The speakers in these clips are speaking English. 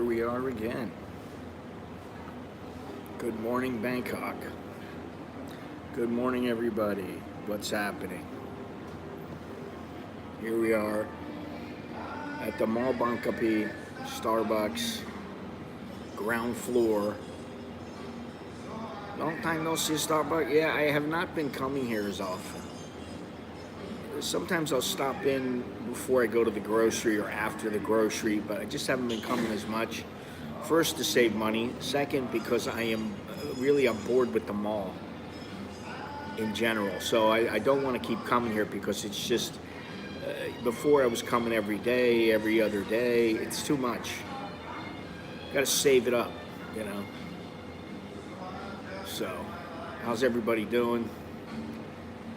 we are again. Good morning, Bangkok. Good morning, everybody. What's happening? Here we are at the Mall Bangkok, Starbucks, ground floor. Long time no see Starbucks. Yeah, I have not been coming here as often. Sometimes I'll stop in before I go to the grocery or after the grocery, but I just haven't been coming as much. First, to save money. Second, because I am really on board with the mall in general. So I don't want to keep coming here because it's just, before I was coming every day, every other day. It's too much. Got to save it up, you know. So, how's everybody doing?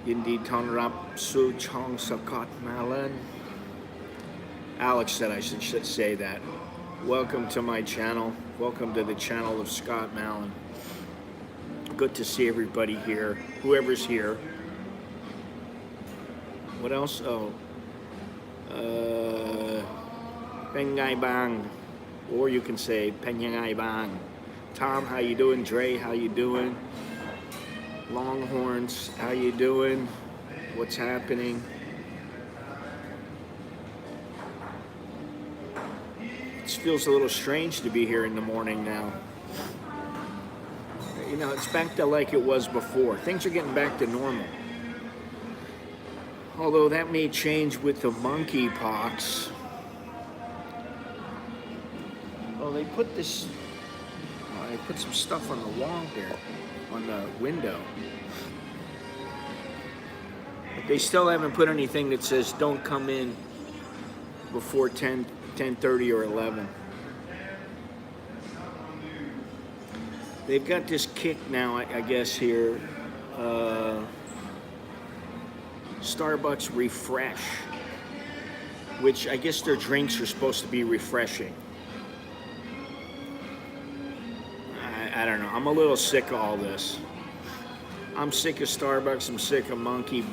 Indeed, Tonrap Su Chong Sakot Malan. Alex said I should say that. Welcome to my channel. Welcome to the channel of Scott Mallon. Good to see everybody here. Whoever's here. What else? Oh. Pengai Bang. Or you can say Penyangai Bang. Tom, how you doing? Dre, how you doing? Longhorns, how you doing? What's happening? It feels a little strange to be here in the morning now. You know, it's back to like it was before. Things are getting back to normal. Although that may change with the monkeypox. Well, they put this, they put some stuff on the wall there, on the window. But they still haven't put anything that says don't come in before 10:30 or 11. They've got this kick now, I guess, here. Starbucks Refresh, which I guess their drinks are supposed to be refreshing. I don't know. I'm a little sick of all this. I'm sick of Starbucks. I'm sick of monkeypox.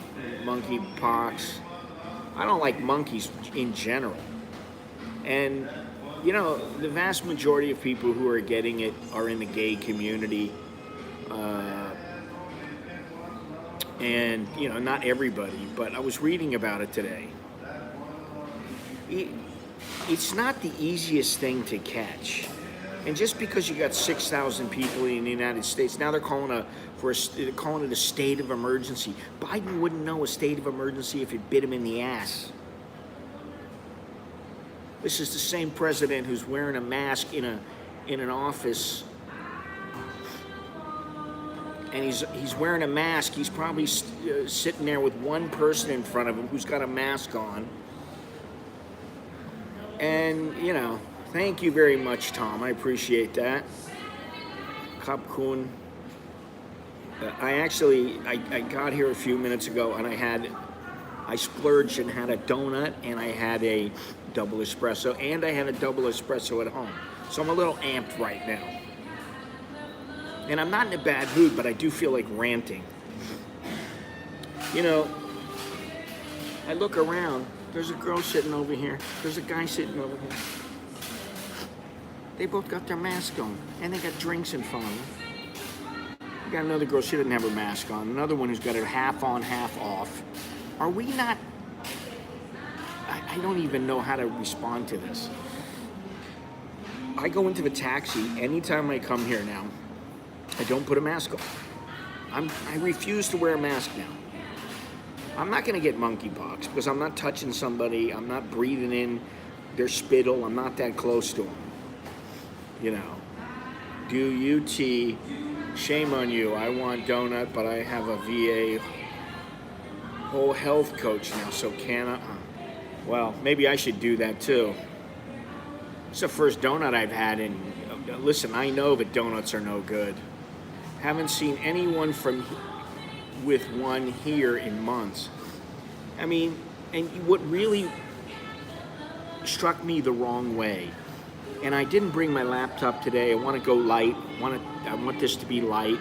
I don't like monkeys in general. And, you know, the vast majority of people who are getting it are in the gay community. And, you know, not everybody, but I was reading about it today. It's not the easiest thing to catch. And just because you got 6,000 people in the United States, now they're calling it a state of emergency. Biden wouldn't know a state of emergency if it bit him in the ass. This is the same president who's wearing a mask in an office, and he's wearing a mask. He's probably sitting there with one person in front of him who's got a mask on. And, you know, thank you very much, Tom. I appreciate that. Kap Kun. I got here a few minutes ago, and I splurged and had a donut, and I had a double espresso, and I had a double espresso at home. So I'm a little amped right now. And I'm not in a bad mood, but I do feel like ranting. You know, I look around. There's a girl sitting over here. There's a guy sitting over here. They both got their mask on, and they got drinks in front of them. I got another girl, she didn't have her mask on. Another one who's got it half on, half off. Are we not... I don't even know how to respond to this. I go into the taxi anytime I come here now. I don't put a mask on. I refuse to wear a mask now. I'm not going to get monkeypox because I'm not touching somebody. I'm not breathing in their spittle. I'm not that close to them. You know, do UT, shame on you. I want donut, but I have a VA whole health coach now, so can I? Well, maybe I should do that too. It's the first donut I've had in, listen, I know that donuts are no good. Haven't seen anyone with one here in months. I mean, and what really struck me the wrong way, and I didn't bring my laptop today. I want to go light. I want this to be light.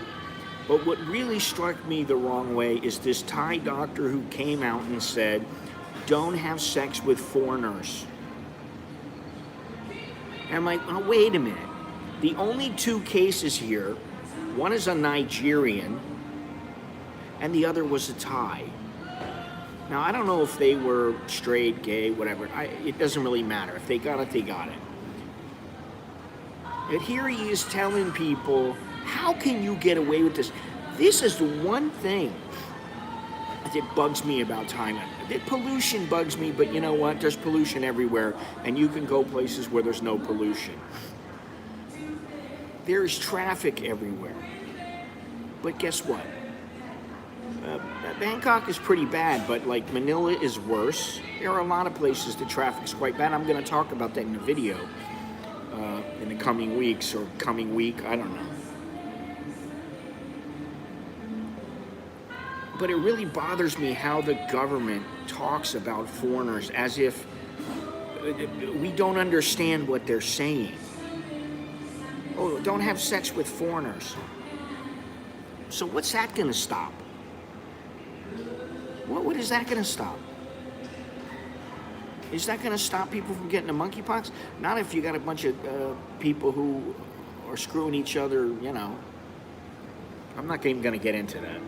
But what really struck me the wrong way is this Thai doctor who came out and said, don't have sex with foreigners. And I'm like, oh, wait a minute. The only 2 cases here, one is a Nigerian, and the other was a Thai. Now, I don't know if they were straight, gay, whatever. It doesn't really matter. If they got it, they got it. And here he is telling people, how can you get away with this? This is the one thing that bugs me about Thailand. The pollution bugs me, but you know what? There's pollution everywhere, and you can go places where there's no pollution. There's traffic everywhere. But guess what? Bangkok is pretty bad, but like Manila is worse. There are a lot of places the traffic's quite bad. I'm going to talk about that in a video in the coming weeks or coming week. I don't know. But it really bothers me how the government talks about foreigners as if we don't understand what they're saying. Oh, don't have sex with foreigners. So what's that going to stop? What is that going to stop? Is that going to stop people from getting the monkeypox? Not if you got a bunch of people who are screwing each other, you know. I'm not even going to get into that.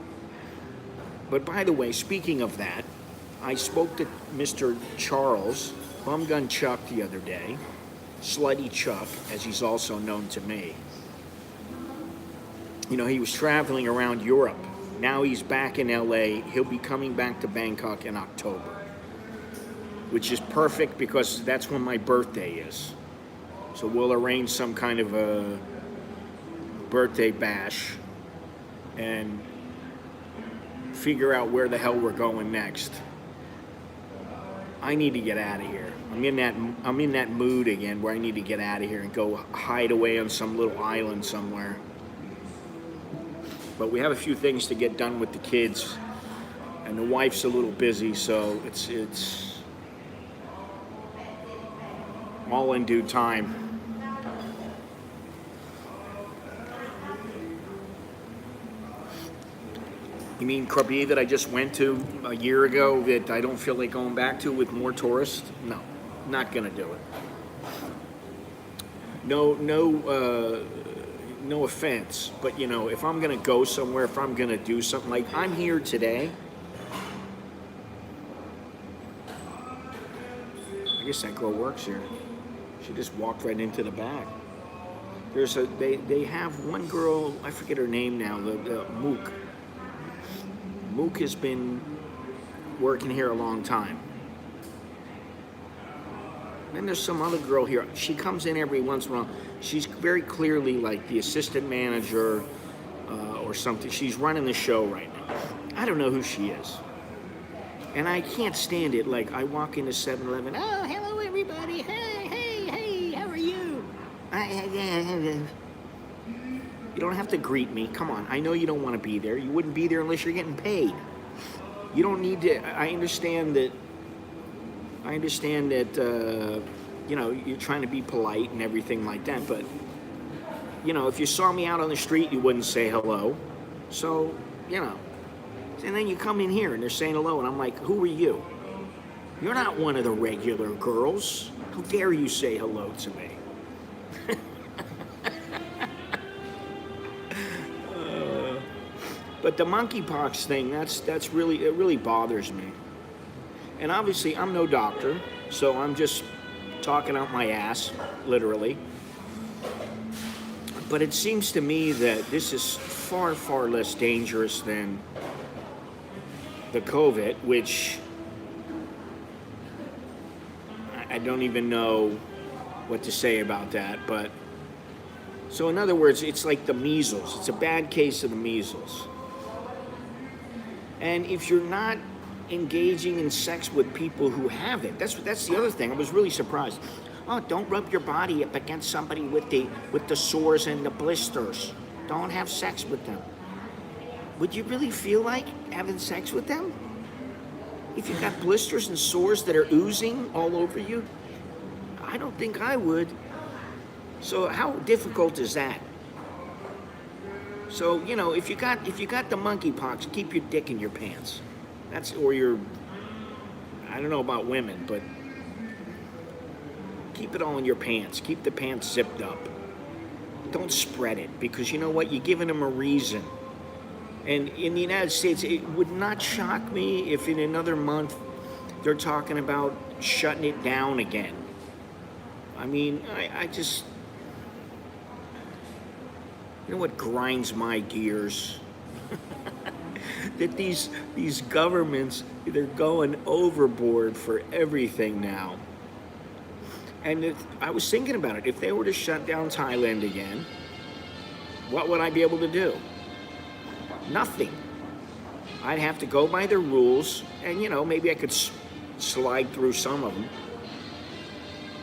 But by the way, speaking of that, I spoke to Mr. Charles, Bumgun Chuck, the other day. Slutty Chuck, as he's also known to me. You know, he was traveling around Europe. Now he's back in LA. He'll be coming back to Bangkok in October, which is perfect because that's when my birthday is. So we'll arrange some kind of a birthday bash and figure out where the hell we're going next. I need to get out of here. I'm in that mood again where I need to get out of here and go hide away on some little island somewhere. But we have a few things to get done with the kids, and the wife's a little busy, so it's all in due time. You mean Krabi that I just went to a year ago that I don't feel like going back to with more tourists? No, not gonna do it. No offense, but you know, if I'm gonna go somewhere, if I'm gonna do something, like I'm here today. I guess that girl works here. She just walked right into the back. They have one girl, I forget her name now, the Mook. Mook has been working here a long time. Then there's some other girl here. She comes in every once in a while. She's very clearly like the assistant manager or something. She's running the show right now. I don't know who she is. And I can't stand it. Like, I walk into 7-Eleven. Oh, hello, everybody. Hey, how are you? You don't have to greet me. Come on. I know you don't want to be there. You wouldn't be there unless you're getting paid. You don't need to. I understand that, you know, you're trying to be polite and everything like that. But, you know, if you saw me out on the street, you wouldn't say hello. So, you know. And then you come in here and they're saying hello. And I'm like, who are you? You're not one of the regular girls. How dare you say hello to me? But the monkeypox thing, it really bothers me. And obviously, I'm no doctor, so I'm just talking out my ass, literally. But it seems to me that this is far, far less dangerous than the COVID, which I don't even know what to say about that. But so in other words, it's like the measles. It's a bad case of the measles. And if you're not engaging in sex with people who have it, that's the other thing. I was really surprised. Oh, don't rub your body up against somebody with the sores and the blisters. Don't have sex with them. Would you really feel like having sex with them? If you've got blisters and sores that are oozing all over you? I don't think I would. So how difficult is that? So, you know, if you got the monkeypox, keep your dick in your pants. I don't know about women, but keep it all in your pants. Keep the pants zipped up. Don't spread it, because you know what? You're giving them a reason. And in the United States, it would not shock me if in another month they're talking about shutting it down again. I mean, I just, you know what grinds my gears? That these governments, they're going overboard for everything now. And I was thinking about it. If they were to shut down Thailand again, what would I be able to do? Nothing. I'd have to go by the rules, and you know, maybe I could slide through some of them.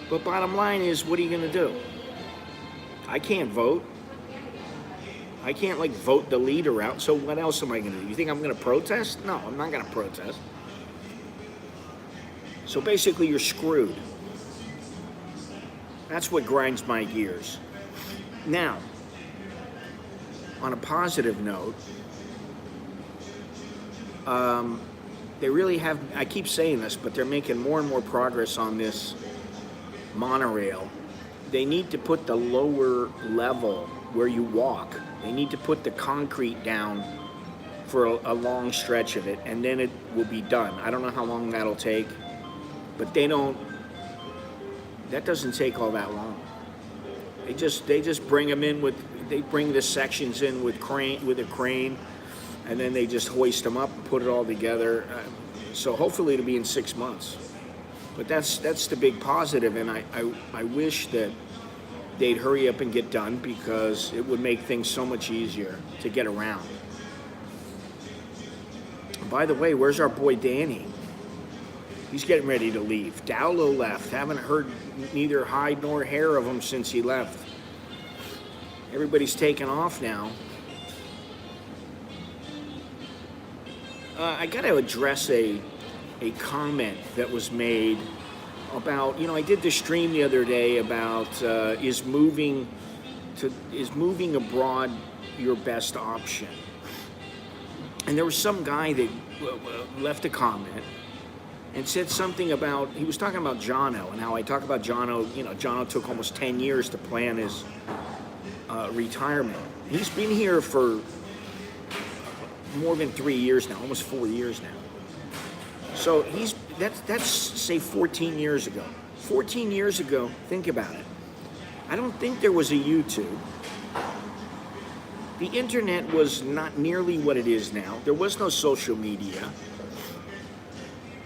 But bottom line is, what are you going to do? I can't vote. I can't like vote the leader out. So what else am I going to do? You think I'm going to protest? No, I'm not going to protest. So basically, you're screwed. That's what grinds my gears. Now, on a positive note, they really have, I keep saying this, but they're making more and more progress on this monorail. They need to put the lower level where you walk. They need to put the concrete down for a long stretch of it, and then it will be done. I don't know how long that'll take, but that doesn't take all that long. They just bring them in they bring the sections in with a crane, and then they just hoist them up and put it all together. So hopefully it'll be in 6 months. But that's the big positive, and I wish that they'd hurry up and get done, because it would make things so much easier to get around. By the way, where's our boy Danny? He's getting ready to leave. Dowlow left. Haven't heard neither hide nor hair of him since he left. Everybody's taken off now. I got to address a comment that was made about, I did the stream the other day about is moving abroad your best option? And there was some guy that left a comment and said something about, he was talking about Jono, and how I talk about Jono. Jono took almost 10 years to plan his retirement. He's been here for more than 3 years now, almost 4 years now. So that's say 14 years ago. 14 years ago, think about it. I don't think there was a YouTube. The internet was not nearly what it is now. There was no social media.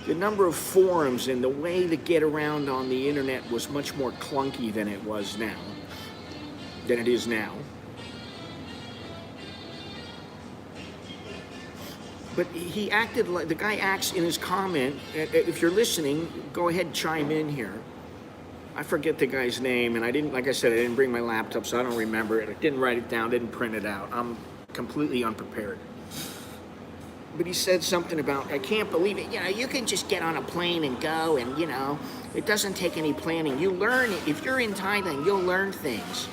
The number of forums and the way to get around on the internet was much more clunky than it is now. But he acted like, the guy acts in his comment, if you're listening, go ahead and chime in here. I forget the guy's name, and like I said, I didn't bring my laptop, so I don't remember it. I didn't write it down, didn't print it out. I'm completely unprepared. But he said something about, I can't believe it. You can just get on a plane and go, and it doesn't take any planning. You learn, if you're in Thailand, you'll learn things.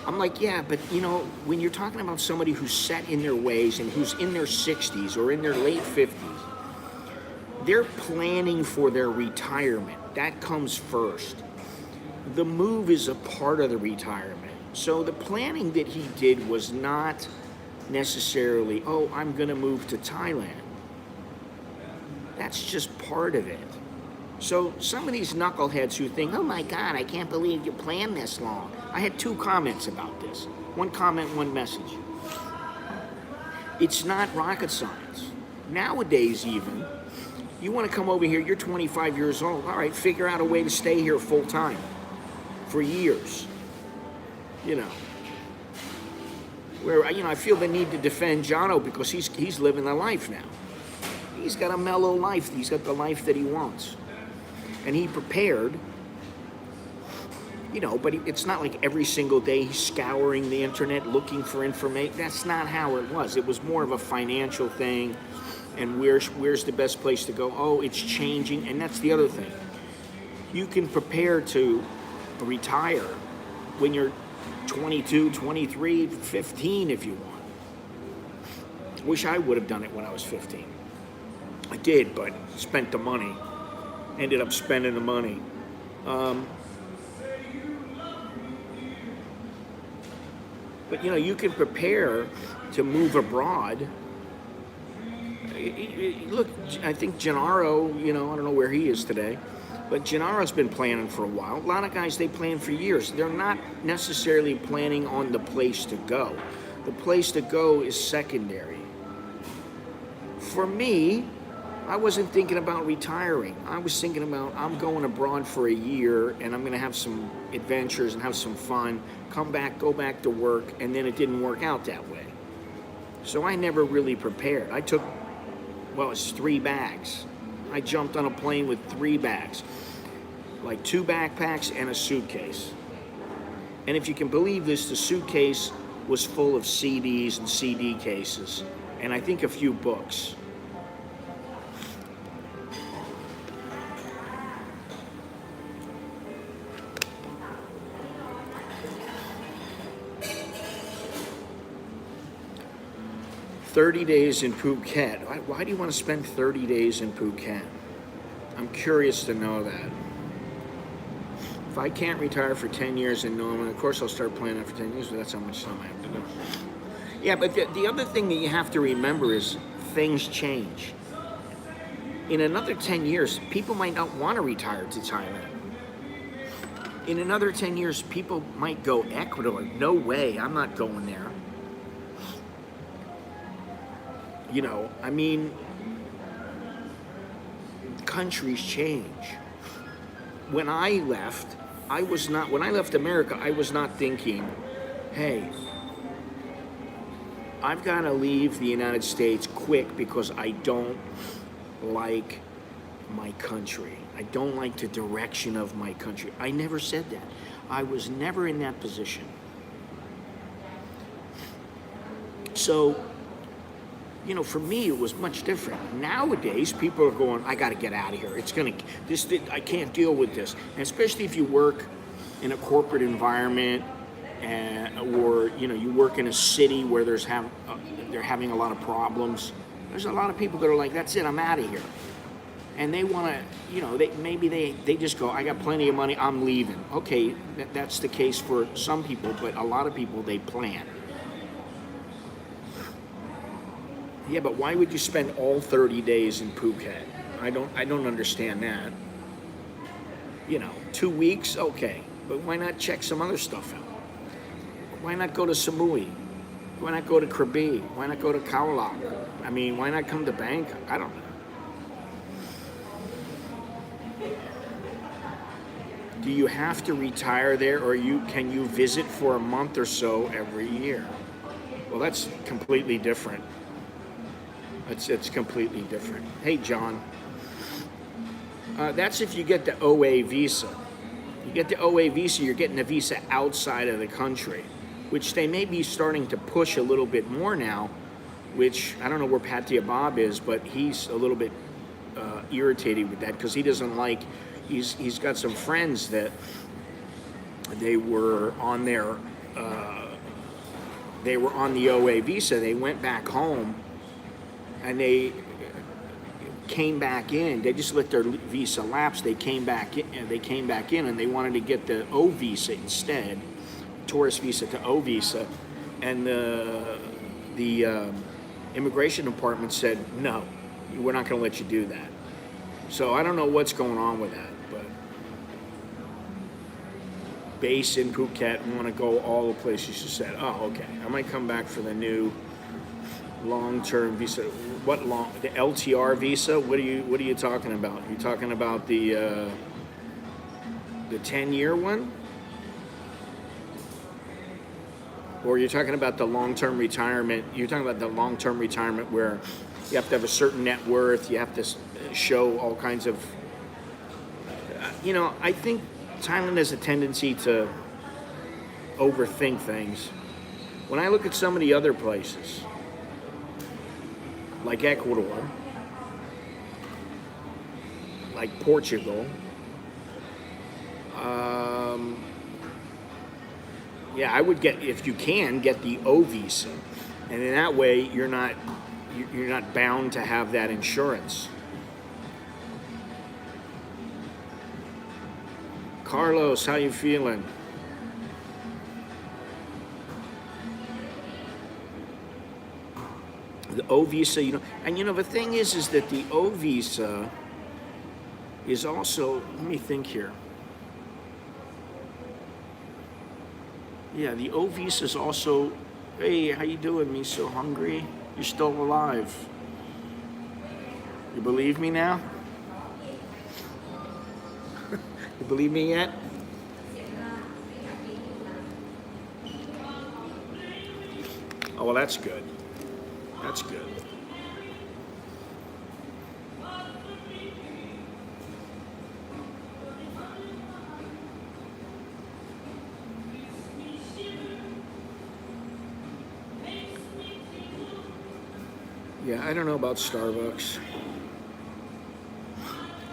I'm like, yeah, but when you're talking about somebody who's set in their ways and who's in their 60s or in their late 50s, they're planning for their retirement. That comes first. The move is a part of the retirement. So the planning that he did was not necessarily, I'm going to move to Thailand. That's just part of it. So some of these knuckleheads who think, oh my God, I can't believe you planned this long. I had 2 comments about this. 1 comment, 1 message. It's not rocket science. Nowadays even, you want to come over here, you're 25 years old. All right, figure out a way to stay here full time for years. Where, I feel the need to defend Jono because he's living the life now. He's got a mellow life. He's got the life that he wants. And he prepared, but it's not like every single day he's scouring the internet looking for information. That's not how it was. It was more of a financial thing, and where's the best place to go? Oh, it's changing, and that's the other thing. You can prepare to retire when you're 22, 23, 15 if you want. Wish I would have done it when I was 15. I did, but spent the money. Ended up spending the money. But you can prepare to move abroad. Look, I think Gennaro, I don't know where he is today, but Gennaro's been planning for a while. A lot of guys, they plan for years. They're not necessarily planning on the place to go. The place to go is secondary. For me, I wasn't thinking about retiring. I was thinking about I'm going abroad for a year and I'm going to have some adventures and have some fun, come back, go back to work, and then it didn't work out that way. So I never really prepared. I took, it's 3 bags. I jumped on a plane with 3 bags, like 2 backpacks and a suitcase. And if you can believe this, the suitcase was full of CDs and CD cases, and I think a few books. "30 days in Phuket." Why do you want to spend 30 days in Phuket? I'm curious to know that. If I can't retire for 10 years in Norman, of course I'll start planning for 10 years, but that's how much time I have to do. Yeah, but the other thing that you have to remember is things change. In another 10 years, people might not want to retire to Thailand. In another 10 years, people might go Ecuador. No way, I'm not going there. Countries change. When I left America, I was not thinking, hey, I've got to leave the United States quick because I don't like my country. I don't like the direction of my country. I never said that. I was never in that position. So, for me, it was much different. Nowadays, people are going, I got to get out of here. I can't deal with this. And especially if you work in a corporate environment, or you work in a city where they're having a lot of problems. There's a lot of people that are like, that's it, I'm out of here. And they want to, they just go, I got plenty of money, I'm leaving. Okay, that's the case for some people, but a lot of people, they plan. Yeah, but why would you spend all 30 days in Phuket? I don't understand that. 2 weeks, okay, but why not check some other stuff out? Why not go to Samui? Why not go to Krabi? Why not go to Khao Lak? Why not come to Bangkok? I don't know. Do you have to retire there, or can you visit for a month or so every year? Well, that's completely different. It's completely different. Hey, John. That's if you get the OA visa. You get the OA visa, you're getting a visa outside of the country, which they may be starting to push a little bit more now, which I don't know where Patia Bob is, but he's a little bit irritated with that because he doesn't like, he's got some friends that they were on the OA visa. They went back home and they came back in. They just let their visa lapse. They came back in, and they wanted to get the O visa instead, tourist visa to O visa, and the immigration department said no, we're not going to let you do that. So I don't know what's going on with that, but base in Phuket, want to go all the places you said. Oh, okay. I might come back for the new long-term visa. The LTR visa? What are you talking about? You talking about the 10-year one? Or you're talking about the long-term retirement? You're talking about the long-term retirement where you have to have a certain net worth, you have to show all kinds of... I think Thailand has a tendency to overthink things. When I look at some of the other places, like Ecuador, like Portugal, I would if you can, get the O visa, and in that way you're not bound to have that insurance. Carlos, how you feeling? The O visa, and the thing is that the O visa is also, let me think here. Yeah, the O visa is also, hey, how you doing? Me so hungry? You're still alive. You believe me now? You believe me yet? Oh, well, that's good. That's good. Yeah, I don't know about Starbucks.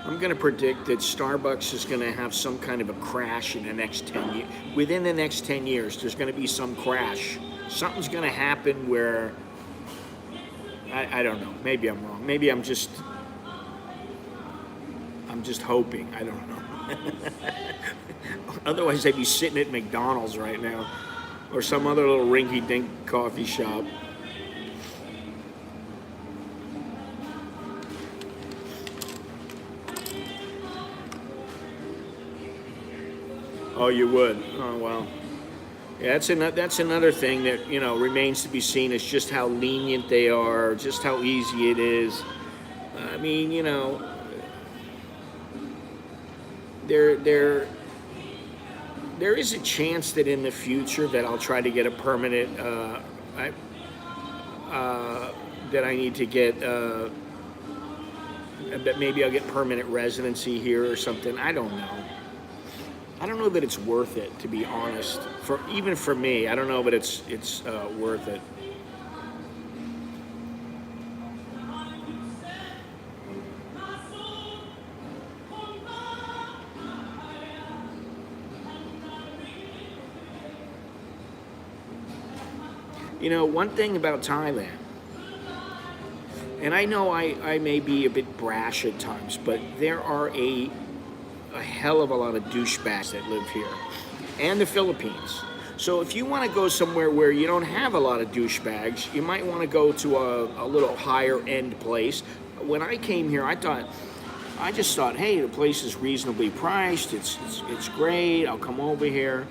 I'm going to predict that Starbucks is going to have some kind of a crash in the next 10 years. Within the next 10 years, there's going to be some crash. Something's going to happen where, I don't know. Maybe I'm wrong. Maybe I'm just hoping. I don't know. Otherwise, I'd be sitting at McDonald's right now or some other little rinky-dink coffee shop. Oh, you would? Oh, well. Yeah, that's another thing that, remains to be seen, is just how lenient they are, just how easy it is. I mean, there is a chance that in the future that I'll try to get a permanent, that I need to get, that maybe I'll get permanent residency here or something. I don't know. I don't know that it's worth it, to be honest. Even for me, I don't know, but it's worth it. One thing about Thailand, and I know I may be a bit brash at times, but there are a hell of a lot of douchebags that live here, and the Philippines. So if you want to go somewhere where you don't have a lot of douchebags, you might want to go to a little higher end place. When I came here, I just thought, hey, the place is reasonably priced. It's great. I'll come over here.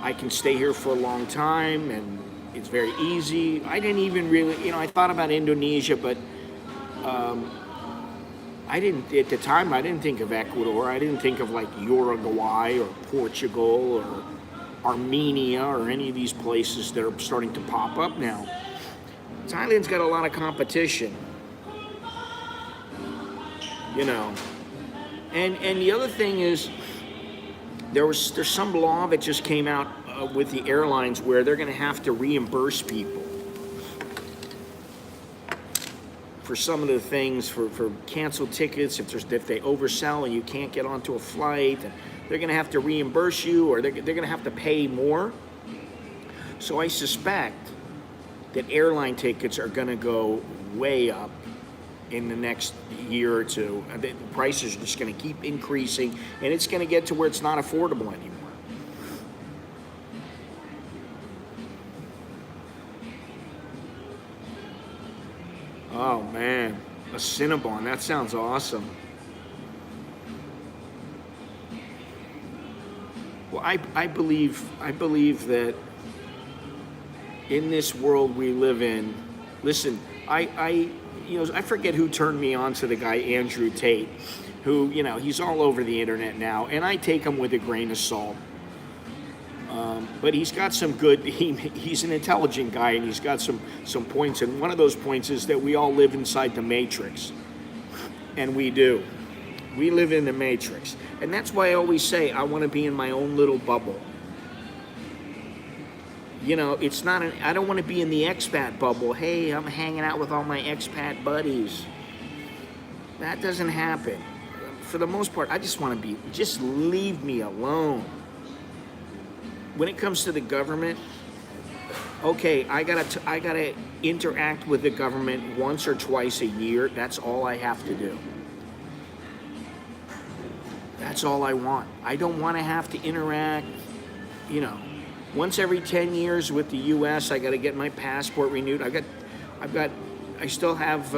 I can stay here for a long time, and it's very easy. I didn't even really, I thought about Indonesia, but I didn't, at the time, I didn't think of Ecuador. I didn't think of like Uruguay or Portugal or Armenia or any of these places that are starting to pop up now. Thailand's got a lot of competition, And the other thing is, there's some law that just came out with the airlines where they're going to have to reimburse people for some of the things, for canceled tickets, if they oversell and you can't get onto a flight, and they're going to have to reimburse you, or they're going to have to pay more. So I suspect that airline tickets are going to go way up in the next year or two. The prices are just going to keep increasing, and it's going to get to where it's not affordable anymore. Oh man, a Cinnabon, that sounds awesome. Well, I believe that in this world we live in, listen, I forget who turned me on to the guy Andrew Tate, who, he's all over the internet now, and I take him with a grain of salt. But he's got some good, he's an intelligent guy, and he's got some points, and one of those points is that we all live inside the Matrix. And we do. We live in the Matrix. And that's why I always say I want to be in my own little bubble. It's not I don't want to be in the expat bubble. Hey, I'm hanging out with all my expat buddies. That doesn't happen. For the most part, I just want to just leave me alone. When it comes to the government, okay, I gotta interact with the government once or twice a year. That's all I have to do. That's all I want. I don't want to have to interact, once every 10 years with the U.S. I got to get my passport renewed. I've got I still have.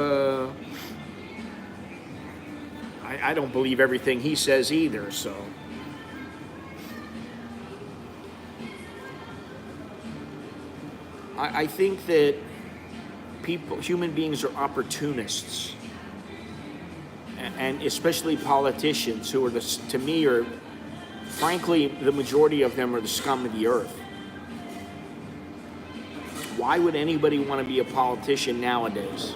I don't believe everything he says either. So I think that human beings are opportunists, and especially politicians who are to me are, frankly, the majority of them are the scum of the earth. Why would anybody want to be a politician nowadays?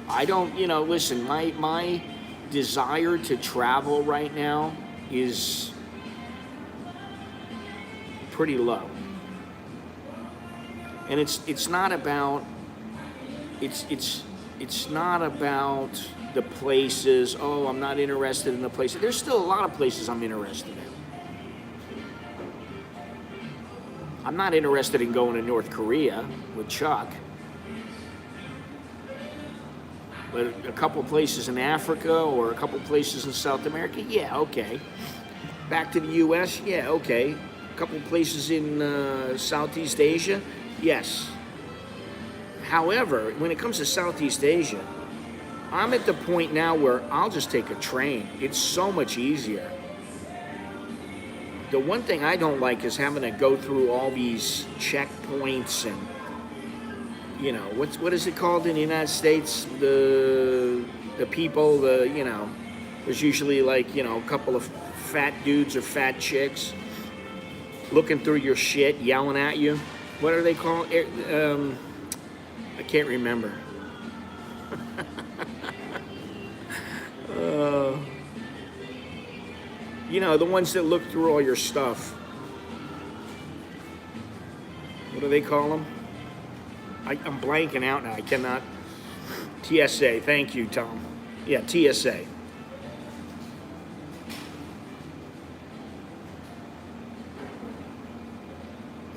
I don't, listen, my desire to travel right now is pretty low. And it's not about it's not about the places. Oh, I'm not interested in the places. There's still a lot of places I'm interested in. I'm not interested in going to North Korea with Chuck. But a couple places in Africa or a couple places in South America, yeah, okay. Back to the U.S., yeah, okay. A couple places in Southeast Asia, yes. However, when it comes to Southeast Asia, I'm at the point now where I'll just take a train. It's so much easier. The one thing I don't like is having to go through all these checkpoints and, what is it called in the United States? The people, there's usually a couple of fat dudes or fat chicks looking through your shit, yelling at you. What are they called? I can't remember. The ones that look through all your stuff. What do they call them? I'm blanking out now. I cannot. TSA. Thank you, Tom. Yeah, TSA.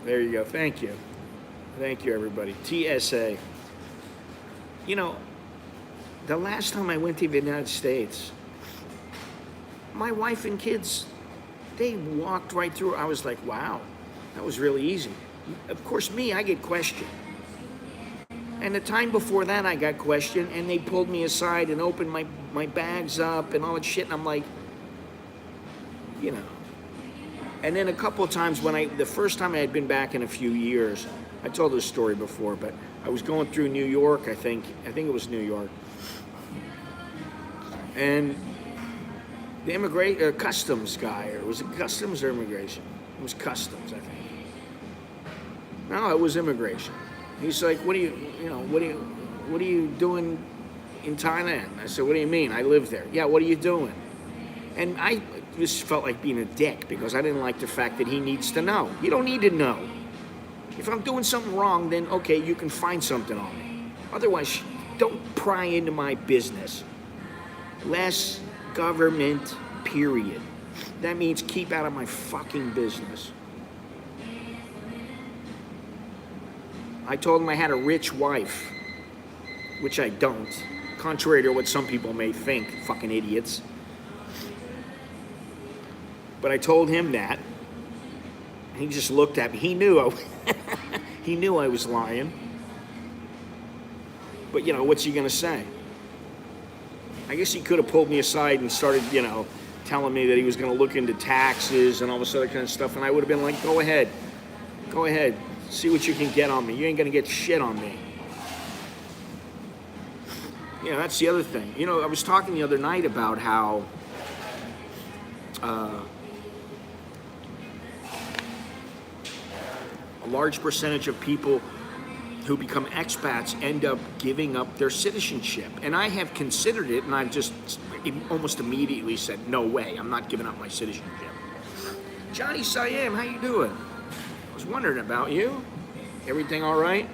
There you go. Thank you. Thank you, everybody. TSA. The last time I went to the United States, my wife and kids, they walked right through. I was like, wow, that was really easy. Of course, I get questioned. And the time before that, I got questioned, and they pulled me aside and opened my bags up and all that shit, and I'm like, And then a couple of times the first time I had been back in a few years, I told this story before, but I was going through New York, I think it was New York. And the customs guy, or was it customs or immigration? It was customs, I think. No, it was immigration. He's like, what are you doing in Thailand? I said, what do you mean? I live there. Yeah, what are you doing? And I just felt like being a dick because I didn't like the fact that he needs to know. You don't need to know. If I'm doing something wrong, then okay, you can find something on me. Otherwise, don't pry into my business. Less government, period. That means keep out of my fucking business. I told him I had a rich wife, which I don't, contrary to what some people may think, fucking idiots. But I told him that. He just looked at me. He knew I was lying. But what's he gonna say? I guess he could have pulled me aside and started, telling me that he was gonna look into taxes and all this other kind of stuff, and I would have been like, go ahead, see what you can get on me. You ain't gonna get shit on me. That's the other thing. I was talking the other night about how a large percentage of people who become expats end up giving up their citizenship. And I have considered it, and I've just almost immediately said, no way, I'm not giving up my citizenship. Johnny Siam, how you doing? I was wondering about you. Everything all right?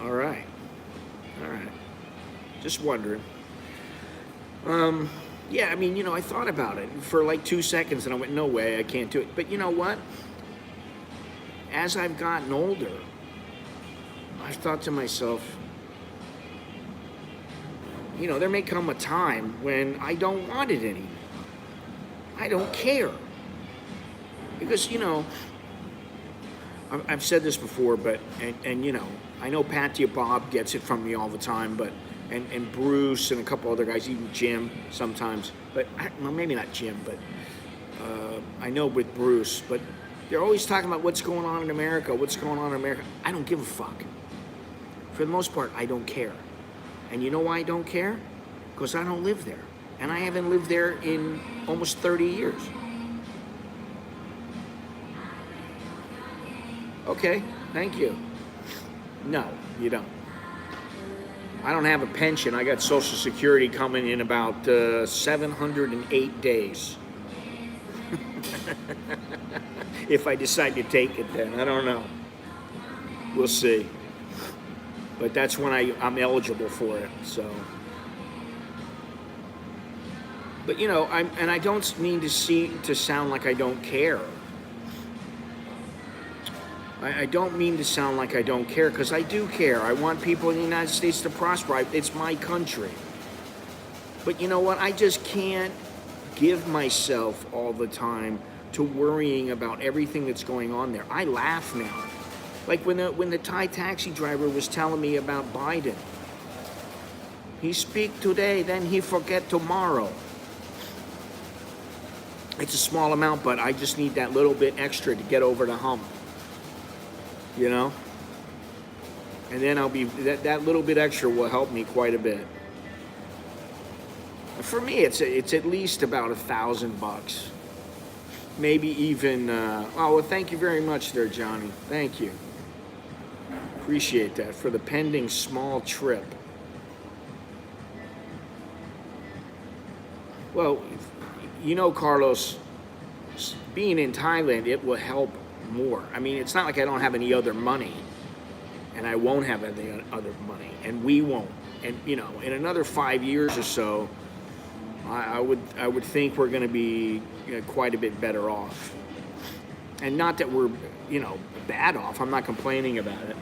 All right. Just wondering. Yeah, I thought about it for like 2 seconds and I went, no way, I can't do it. But you know what? As I've gotten older, I've thought to myself, there may come a time when I don't want it anymore. I don't care. Because, I've said this before, but, and I know Patty Bob gets it from me all the time, but, and Bruce and a couple other guys, even Jim sometimes, but, well, maybe not Jim, but I know with Bruce, but they're always talking about what's going on in America, what's going on in America. I don't give a fuck. For the most part, I don't care. And you know why I don't care? Because I don't live there. And I haven't lived there in almost 30 years. Okay, thank you. No, you don't. I don't have a pension. I got Social Security coming in about 708 days. If I decide to take it then, I don't know. We'll see. But that's when I'm eligible for it, so. But I don't mean to sound like I don't care. I don't mean to sound like I don't care, because I do care. I want people in the United States to prosper. It's my country. But you know what? I just can't give myself all the time to worrying about everything that's going on there. I laugh now. Like when the Thai taxi driver was telling me about Biden. He speak today, then he forget tomorrow. It's a small amount, but I just need that little bit extra to get over the hump. And then I'll be, that little bit extra will help me quite a bit. For me, it's at least about $1,000. Maybe even, well, thank you very much there, Johnny. Thank you. Appreciate that for the pending small trip. Well, Carlos, being in Thailand, it will help more. I mean, it's not like I don't have any other money, and I won't have any other money, and we won't. And in another 5 years or so, I would think we're going to be quite a bit better off. And not that we're bad off. I'm not complaining about it.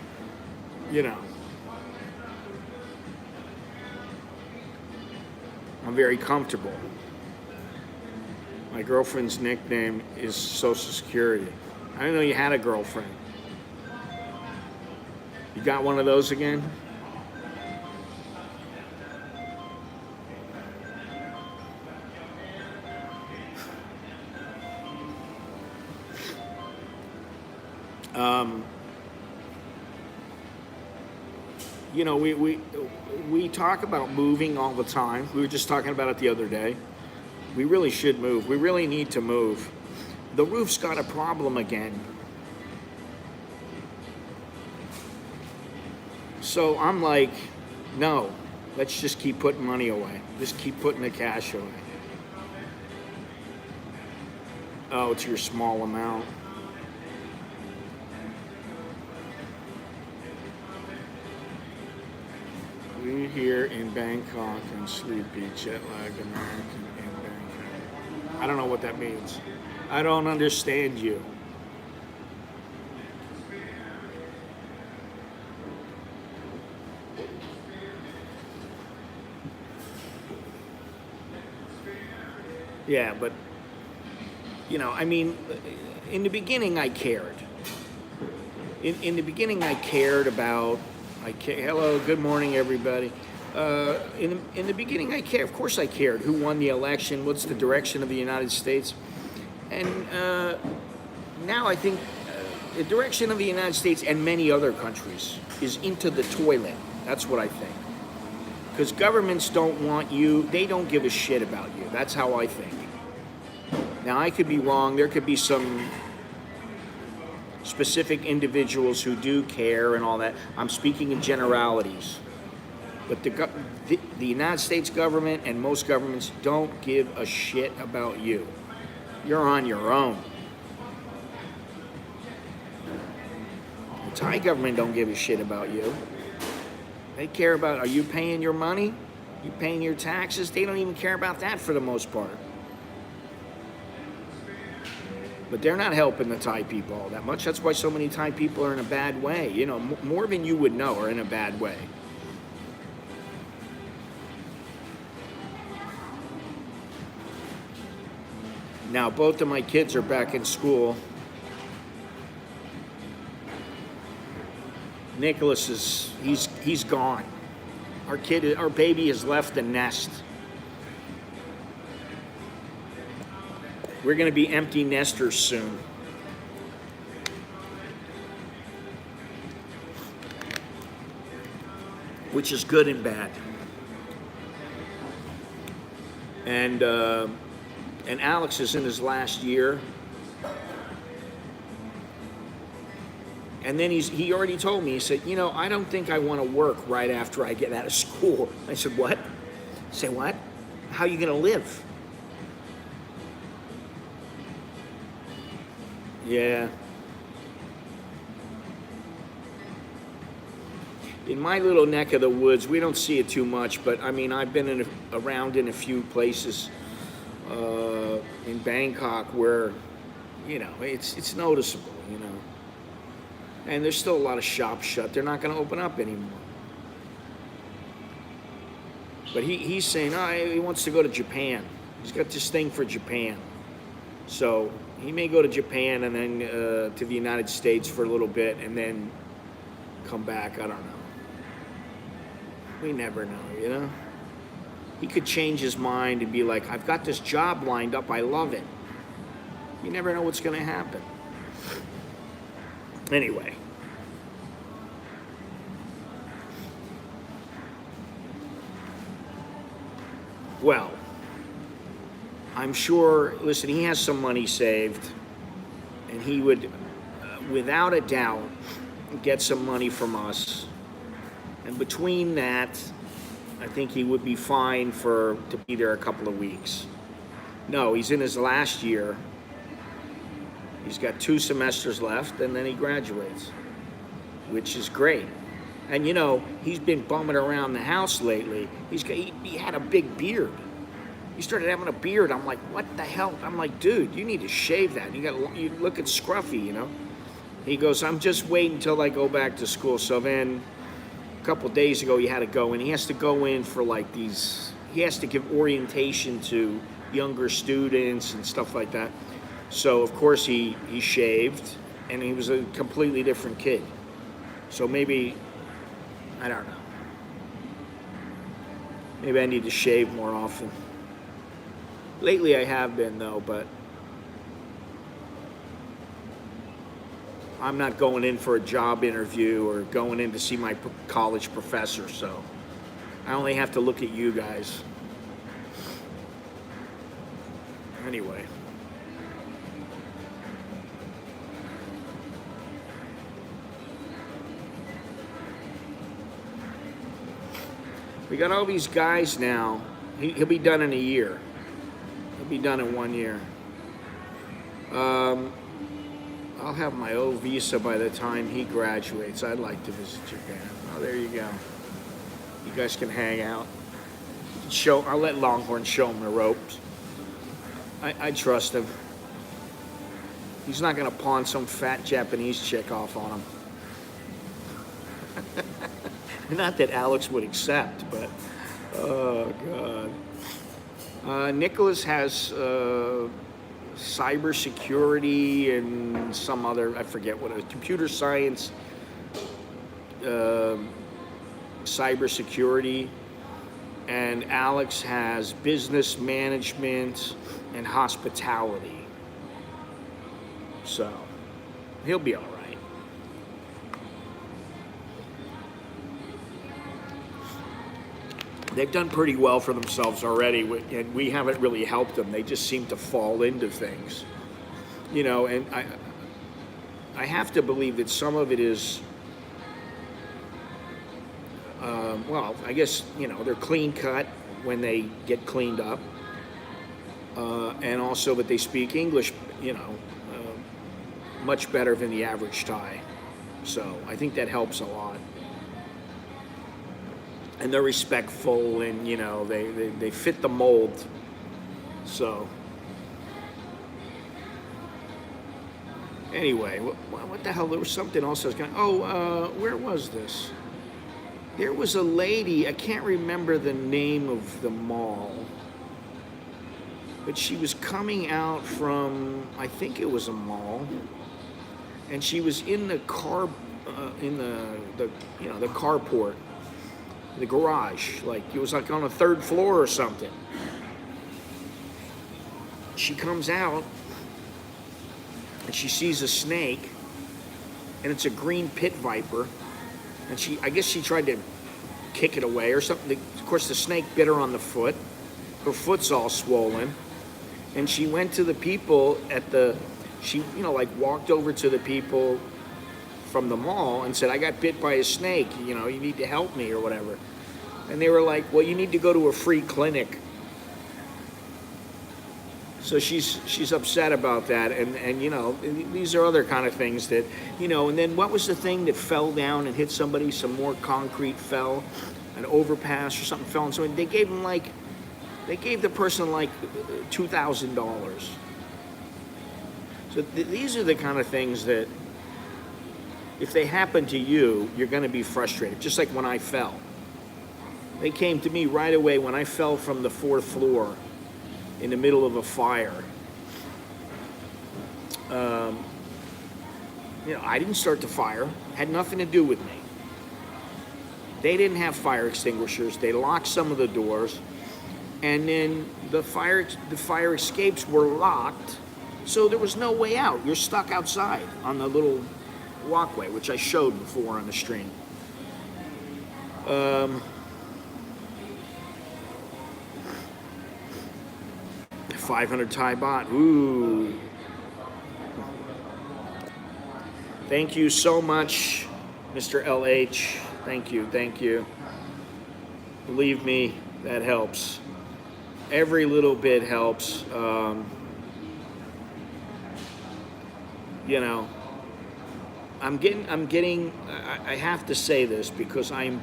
I'm very comfortable. My girlfriend's nickname is Social Security. I didn't know you had a girlfriend. You got one of those again? We talk about moving all the time. We were just talking about it the other day. We really should move. We really need to move. The roof's got a problem again. So I'm like, no, let's just keep putting money away. Just keep putting the cash away. Oh, it's your small amount. We here in Bangkok and sleepy, jet lag American in Bangkok. I don't know what that means. I don't understand you. Yeah, but, I mean, in the beginning I cared. In the beginning I cared about, hello, good morning everybody. In the beginning I cared, of course I cared. Who won the election? What's the direction of the United States? And now I think the direction of the United States and many other countries is into the toilet. That's what I think. Because governments don't want you, they don't give a shit about you. That's how I think. Now, I could be wrong. There could be some specific individuals who do care and all that. I'm speaking in generalities. But the United States government and most governments don't give a shit about you. You're on your own. The Thai government don't give a shit about you. They care about, are you paying your money? You paying your taxes? They don't even care about that for the most part. But they're not helping the Thai people all that much. That's why so many Thai people are in a bad way. More than you would know are in a bad way. Now both of my kids are back in school. Nicholas he's gone. Our baby has left the nest. We're going to be empty nesters soon. Which is good and bad. And Alex is in his last year. And then he already told me, he said, I don't think I want to work right after I get out of school. I said, what? Say what? How are you going to live? Yeah. In my little neck of the woods, we don't see it too much, but I mean, I've been around in a few places in Bangkok where, it's noticeable, And there's still a lot of shops shut. They're not going to open up anymore. But he's saying, he wants to go to Japan. He's got this thing for Japan. So he may go to Japan and then to the United States for a little bit and then come back. I don't know. We never know, He could change his mind and be like, I've got this job lined up. I love it. You never know what's going to happen. Anyway. Well, I'm sure, listen, he has some money saved, and he would, without a doubt, get some money from us. And between that, I think he would be fine to be there a couple of weeks. No, he's in his last year. He's got 2 semesters left, and then he graduates, which is great. And he's been bumming around the house lately. He had a big beard. He started having a beard. I'm like, what the hell? I'm like, dude, you need to shave that. You look at scruffy, He goes, I'm just waiting until I go back to school. So then a couple of days ago, he had to go in. He has to go in for he has to give orientation to younger students and stuff like that. So, of course, he shaved, and he was a completely different kid. So maybe, I don't know. Maybe I need to shave more often. Lately I have been, though, but I'm not going in for a job interview or going in to see my college professor, so I only have to look at you guys. Anyway. We got all these guys now. He'll be done in a year. He'll be done in 1 year. I'll have my old visa by the time he graduates. I'd like to visit Japan. Oh, there you go. You guys can hang out. I'll let Longhorn show him the ropes. I trust him. He's not going to pawn some fat Japanese chick off on him. Not that Alex would accept, but oh God. Nicholas has cybersecurity and some other, I forget what it was, computer science, cybersecurity, and Alex has business management and hospitality. So he'll be all right. They've done pretty well for themselves already, and we haven't really helped them. They just seem to fall into things, and I have to believe that some of it is, I guess, they're clean cut when they get cleaned up, and also that they speak English, much better than the average Thai. So I think that helps a lot. And they're respectful, and they fit the mold. So anyway, what the hell? There was something else I was going. Where was this? There was a lady. I can't remember the name of the mall. but she was coming out from, I think it was a mall, and she was in the car, in the carport, the garage, like it was like on a third floor or something. She comes out and she sees a snake, and it's a green pit viper, and I guess she tried to kick it away or something. Of course, the snake bit her on the foot. Her foot's all swollen, and she went to the people she walked over to the people from the mall and said, I got bit by a snake, you need to help me or whatever. And they were like, well, you need to go to a free clinic. So she's upset about that, and these are other kind of things that, and then what was the thing that fell down and hit somebody? Some more concrete fell, an overpass or something fell, and so they gave the person like $2,000. So these are the kind of things that, if they happen to you, you're going to be frustrated. Just like when I fell. They came to me right away when I fell from the 4th floor in the middle of a fire. I didn't start the fire. It had nothing to do with me. They didn't have fire extinguishers. They locked some of the doors. And then the fire escapes were locked. So there was no way out. You're stuck outside on the little walkway, which I showed before on the stream. 500 Thai baht. Ooh. Thank you so much, Mr. LH. Thank you. Believe me, that helps. Every little bit helps. I have to say this because I'm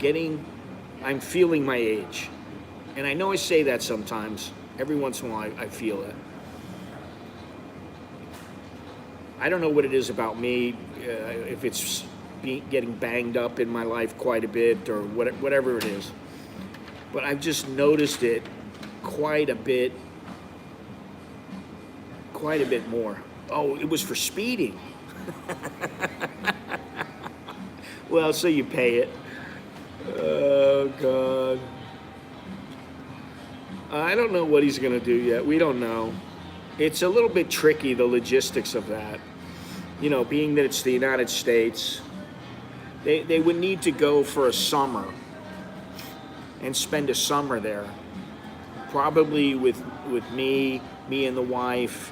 feeling my age. And I know I say that sometimes. Every once in a while, I feel it. I don't know what it is about me, if it's getting banged up in my life quite a bit or whatever it is. But I've just noticed it quite a bit more. Oh, it was for speeding. Well, so you pay it. Oh, God. I don't know what he's going to do yet. We don't know. It's a little bit tricky, the logistics of that. Being that it's the United States, they would need to go for a summer and spend a summer there. Probably with me and the wife,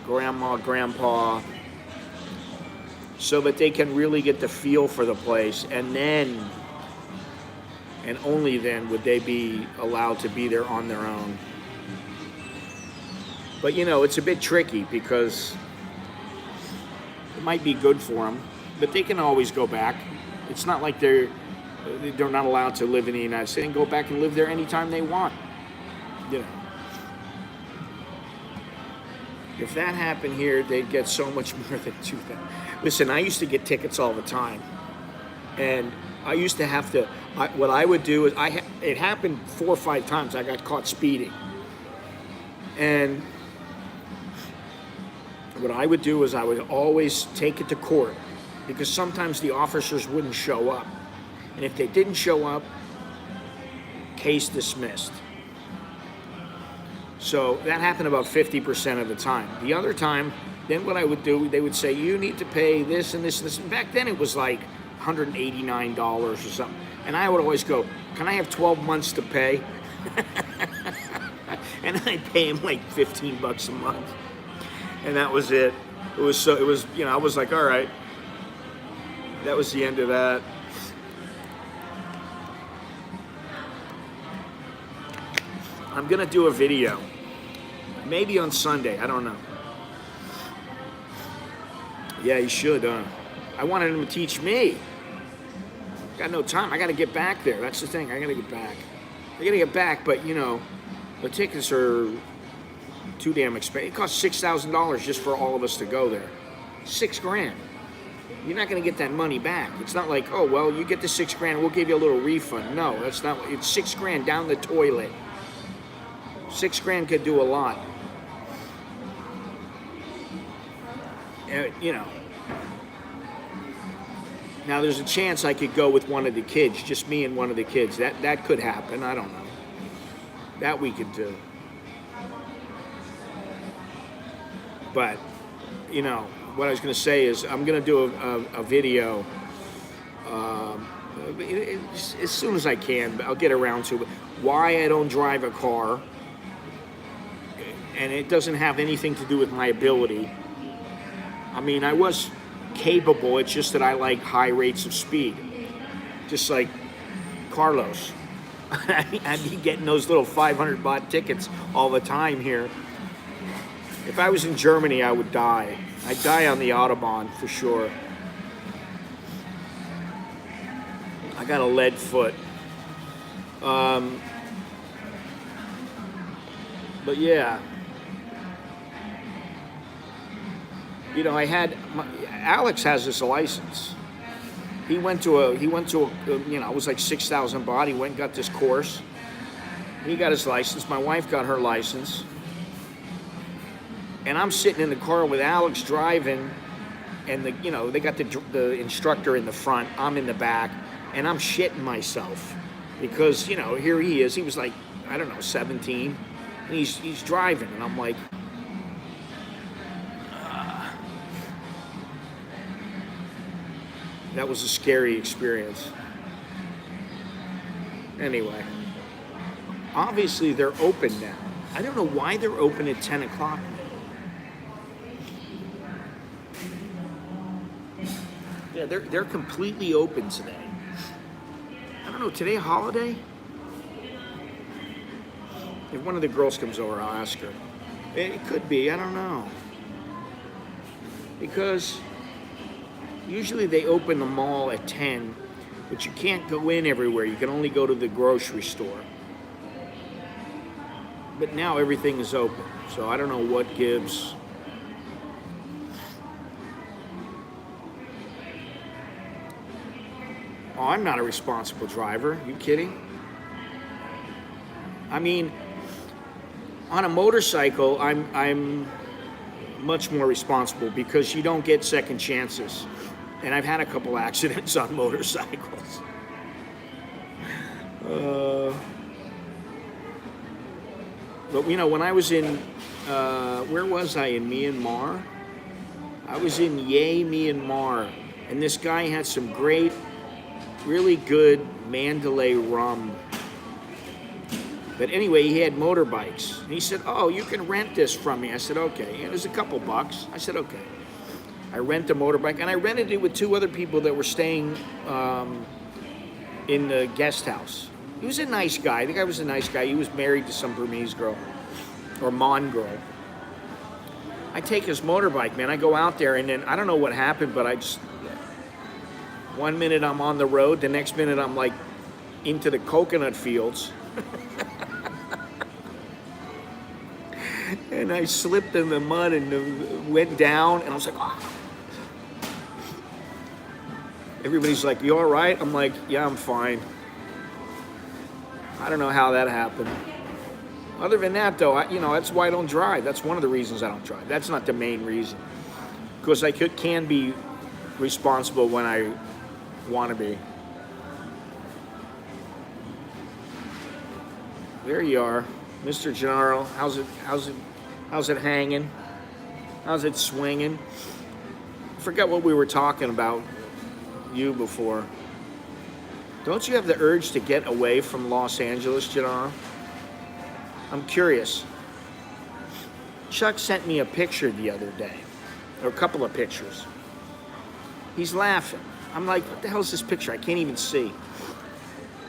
grandma, grandpa, so that they can really get the feel for the place, and only then would they be allowed to be there on their own. But it's a bit tricky because it might be good for them, but they can always go back. It's not like they're not allowed to live in the United States and go back and live there anytime they want. If that happened here, they'd get so much more than 2,000. Listen, I used to get tickets all the time, and I used to have to. What I would do is it happened 4 or 5 times. I got caught speeding, and what I would do is I would always take it to court, because sometimes the officers wouldn't show up, and if they didn't show up, case dismissed. So that happened about 50% of the time. The other time, then what I would do, they would say, you need to pay this and this and this. And back then it was like $189 or something. And I would always go, can I have 12 months to pay? And I'd pay him like $15 a month. And that was it. I was like, all right. That was the end of that. I'm gonna do a video. Maybe on Sunday, I don't know. Yeah, you should. I wanted him to teach me. Got no time. I got to get back there. That's the thing. I got to get back. But the tickets are too damn expensive. It costs $6,000 just for all of us to go there. $6,000. You're not going to get that money back. It's not like, oh well, you get the $6,000. We'll give you a little refund. No, that's not. It's $6,000 down the toilet. $6,000 could do a lot. You know. Now there's a chance I could go with one of the kids, just me and one of the kids. That could happen. I don't know. That we could do. But, you know, what I was going to say is I'm going to do a video as soon as I can. I'll get around to it. Why I don't drive a car, and it doesn't have anything to do with my ability. I mean, I was capable. It's just that I like high rates of speed, just like Carlos. I'd be getting those little 500 baht tickets all the time here. If I was in Germany, I would die. I'd die on the Autobahn for sure. I got a lead foot. But yeah. You know, Alex has this license. He went to a you know, it was like 6,000 baht. He went and got this course. He got his license. My wife got her license. And I'm sitting in the car with Alex driving, and you know, they got the instructor in the front. I'm in the back, and I'm shitting myself because, you know, here he is. He was like, I don't know, 17, and he's driving, and I'm like, that was a scary experience. Anyway, obviously they're open now. I don't know why they're open at 10 o'clock. Yeah, they're completely open today. I don't know, today a holiday? If one of the girls comes over, I'll ask her. It could be, I don't know. Because usually they open the mall at 10, but you can't go in everywhere. You can only go to the grocery store. But now everything is open, so I don't know what gives. Oh, I'm not a responsible driver. You kidding? I mean, on a motorcycle, I'm much more responsible because you don't get second chances. And I've had a couple accidents on motorcycles. But, you know, when I was in, where was I? In Myanmar? I was in Myanmar. And this guy had some great, really good Mandalay rum. But anyway, he had motorbikes. And he said, oh, you can rent this from me. I said, okay. And it was a couple bucks. I said, okay. I rent a motorbike. And I rented it with two other people that were staying in the guest house. He was a nice guy. The guy was a nice guy. He was married to some Burmese girl or Mon girl. I take his motorbike, man. I go out there, and then I don't know what happened, but I just, one minute I'm on the road, the next minute I'm like into the coconut fields. And I slipped in the mud and went down, and I was like, oh. Everybody's like, you all right? I'm like, yeah, I'm fine. I don't know how that happened. Other than that, though, you know, that's why I don't drive. That's one of the reasons I don't drive. That's not the main reason. Because I can be responsible when I want to be. There you are, Mr. Gennaro. How's it hanging? How's it swinging? I forgot what we were talking about you before. Don't you have the urge to get away from Los Angeles, Gennaro? I'm curious. Chuck sent me a picture the other day, or a couple of pictures. He's laughing. I'm like, what the hell is this picture? I can't even see.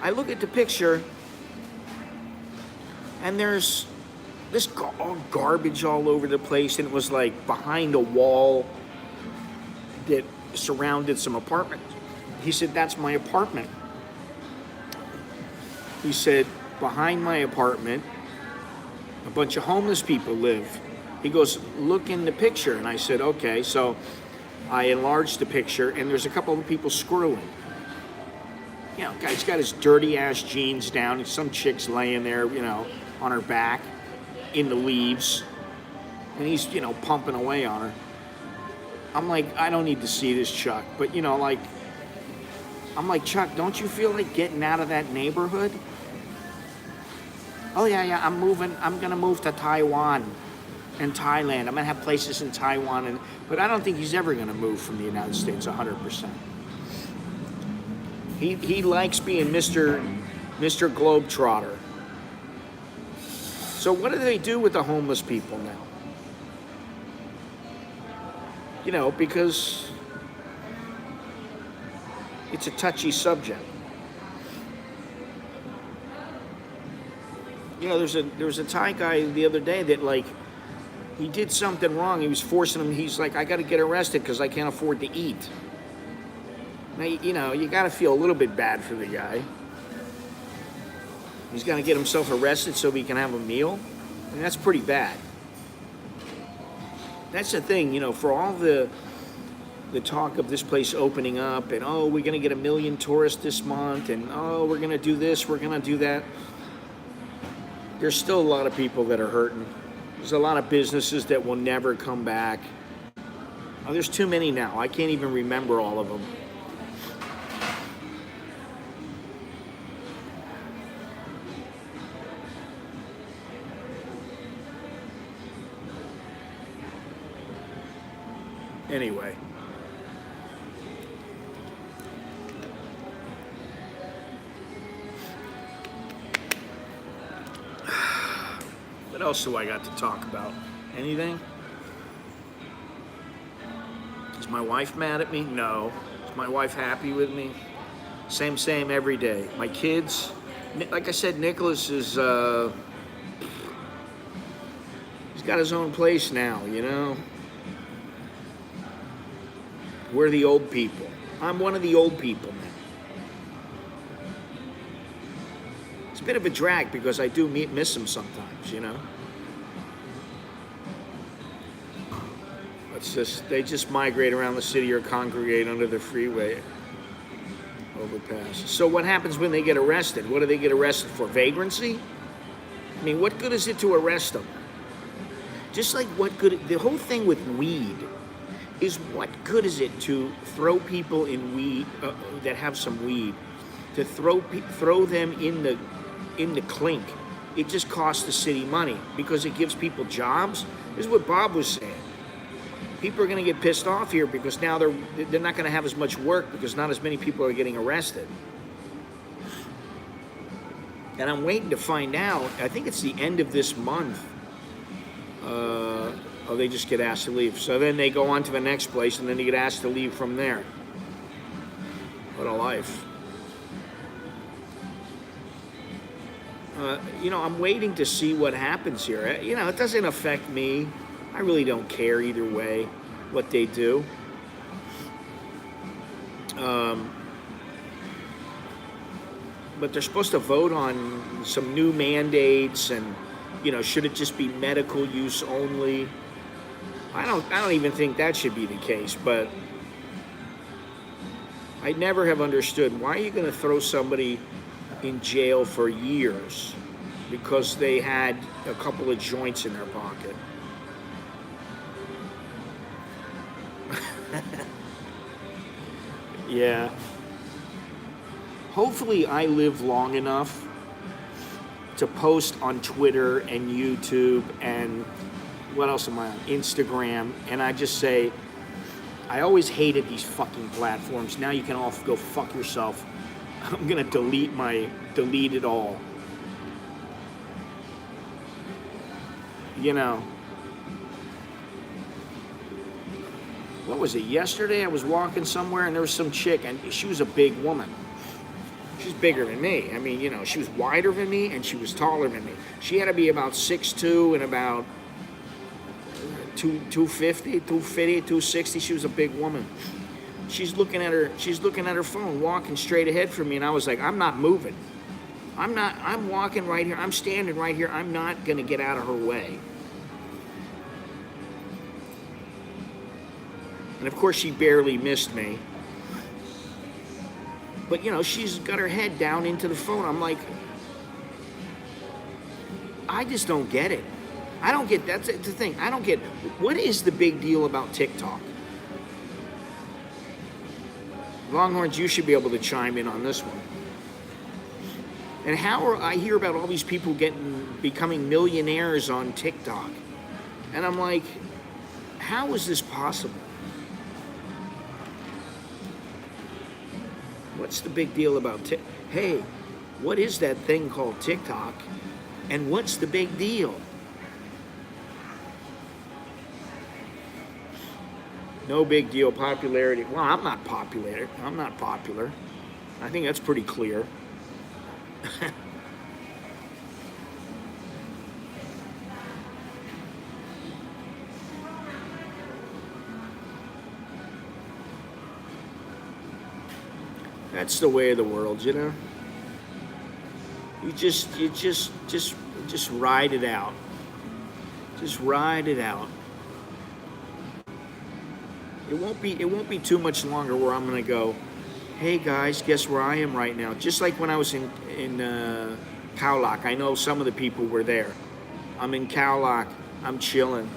I look at the picture, and there's this garbage all over the place, and it was like behind a wall that surrounded some apartments. He said, that's my apartment. He said, behind my apartment, a bunch of homeless people live. He goes, look in the picture. And I said, okay. So I enlarged the picture, and there's a couple of people screwing. You know, guy's got his dirty ass jeans down, and some chick's laying there, you know, on her back. in the leaves, and he's, pumping away on her. I'm like, I don't need to see this, Chuck. But, I'm like, Chuck, don't you feel like getting out of that neighborhood? Oh, yeah, I'm going to move to Taiwan and Thailand. I'm going to have places in Taiwan. But I don't think he's ever going to move from the United States 100%. He likes being Mr. Globetrotter. So what do they do with the homeless people now? Because it's a touchy subject. There was a Thai guy the other day that, he did something wrong. He was forcing him. He's like, I got to get arrested because I can't afford to eat. Now, you got to feel a little bit bad for the guy. He's going to get himself arrested so he can have a meal. And that's pretty bad. That's the thing, for all the talk of this place opening up and, oh, we're going to get 1 million tourists this month and, oh, we're going to do this, we're going to do that. There's still a lot of people that are hurting. There's a lot of businesses that will never come back. Oh, there's too many now. I can't even remember all of them. Anyway. What else do I got to talk about? Anything? Is my wife mad at me? No. Is my wife happy with me? Same every day. My kids, like I said, Nicholas is, he's got his own place now, We're the old people. I'm one of the old people now. It's a bit of a drag because I do miss him sometimes, They just migrate around the city or congregate under the freeway overpass. So what happens when they get arrested? What do they get arrested for? Vagrancy? I mean, what good is it to arrest them? Just like the whole thing with weed is what good is it to throw people in weed that have some weed, to throw them in the clink? It just costs the city money because it gives people jobs. This is what Bob was saying. People are going to get pissed off here because now they're not going to have as much work because not as many people are getting arrested. And I'm waiting to find out. I think it's the end of this month. They just get asked to leave. So then they go on to the next place, and then they get asked to leave from there. What a life. I'm waiting to see what happens here. It doesn't affect me. I really don't care either way what they do. But they're supposed to vote on some new mandates and, should it just be medical use only? I don't even think that should be the case, but I never have understood why are you going to throw somebody in jail for years because they had a couple of joints in their pocket. Yeah. Hopefully I live long enough to post on Twitter and YouTube and what else am I on? Instagram. And I just say, I always hated these fucking platforms. Now you can all go fuck yourself. I'm going to delete it all. What was it? Yesterday I was walking somewhere and there was some chick and she was a big woman. She's bigger than me. I mean, she was wider than me and she was taller than me. She had to be about 6'2" and about 250, 260. She was a big woman. She's looking at her phone, walking straight ahead from me, and I was like, I'm not moving. I'm walking right here. I'm standing right here. I'm not going to get out of her way. And of course, she barely missed me. But, she's got her head down into the phone. I'm like, I just don't get it. I don't get, that's the thing. I don't get, what is the big deal about TikTok? Longhorns, you should be able to chime in on this one. And how are, I hear about all these people becoming millionaires on TikTok. And I'm like, how is this possible? What's the big deal about TikTok? Hey, what is that thing called TikTok? And what's the big deal? No big deal, popularity. Well, I'm not popular. I'm not popular. I think that's pretty clear. That's the way of the world, you know. You just ride it out. Just ride it out. It won't be too much longer where I'm gonna go, hey guys, guess where I am right now? Just like when I was in Khao Lak. I know some of the people were there. I'm in Khao Lak. I'm chilling.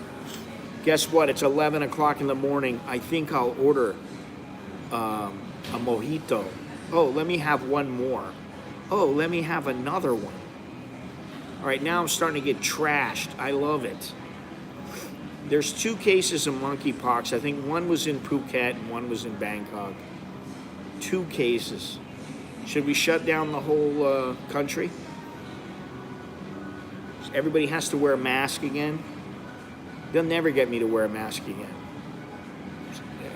Guess what? It's 11 o'clock in the morning. I think I'll order a mojito. Oh, let me have one more. Oh, let me have another one. All right, now I'm starting to get trashed. I love it. There's 2 cases of monkeypox. I think one was in Phuket and one was in Bangkok. 2 cases. Should we shut down the whole country? Everybody has to wear a mask again? They'll never get me to wear a mask again.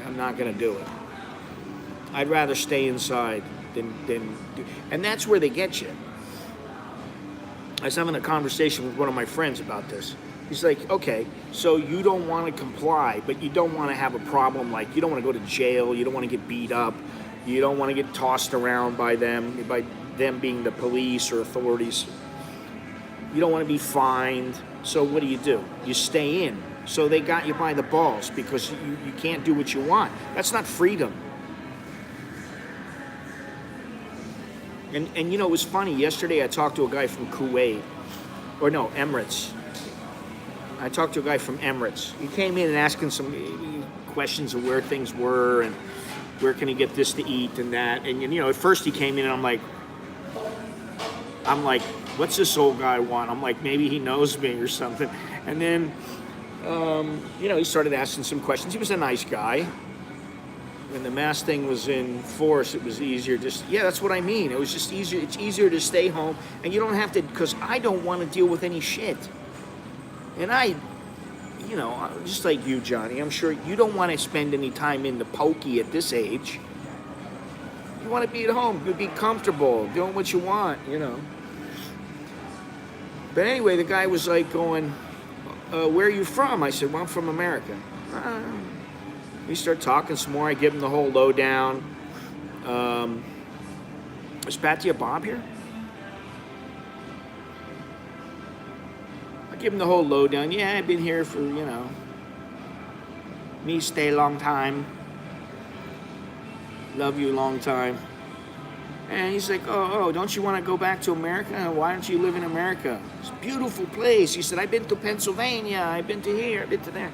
I'm not going to do it. I'd rather stay inside than do. And that's where they get you. I was having a conversation with one of my friends about this. He's like, okay, so you don't want to comply, but you don't want to have a problem, like you don't want to go to jail, you don't want to get beat up, you don't want to get tossed around by them being the police or authorities. You don't want to be fined. So what do? You stay in. So they got you by the balls because you can't do what you want. That's not freedom. And you know, it was funny. Yesterday I talked to a guy from Kuwait, or no, Emirates. I talked to a guy from Emirates. He came in and asking some questions of where things were and where can he get this to eat and that. And you know, at first he came in and I'm like, what's this old guy want? I'm like, maybe he knows me or something. And then, you know, he started asking some questions. He was a nice guy. When the mask thing was in force, it was easier. Yeah, that's what I mean. It was just easier. It's easier to stay home, and you don't have to, because I don't want to deal with any shit. And you know, just like you, Johnny, I'm sure you don't want to spend any time in the pokey at this age. You want to be at home, you be comfortable, doing what you want, you know. But anyway, the guy was like going, where are you from? I said, well, I'm from America. We start talking some more. I give him the whole lowdown. Is Patia Bob here? I give him the whole lowdown. Yeah, I've been here for, you know, me stay a long time. Love you a long time. And he's like, oh, don't you want to go back to America? Why don't you live in America? It's a beautiful place. He said, I've been to Pennsylvania. I've been to here. I've been to there.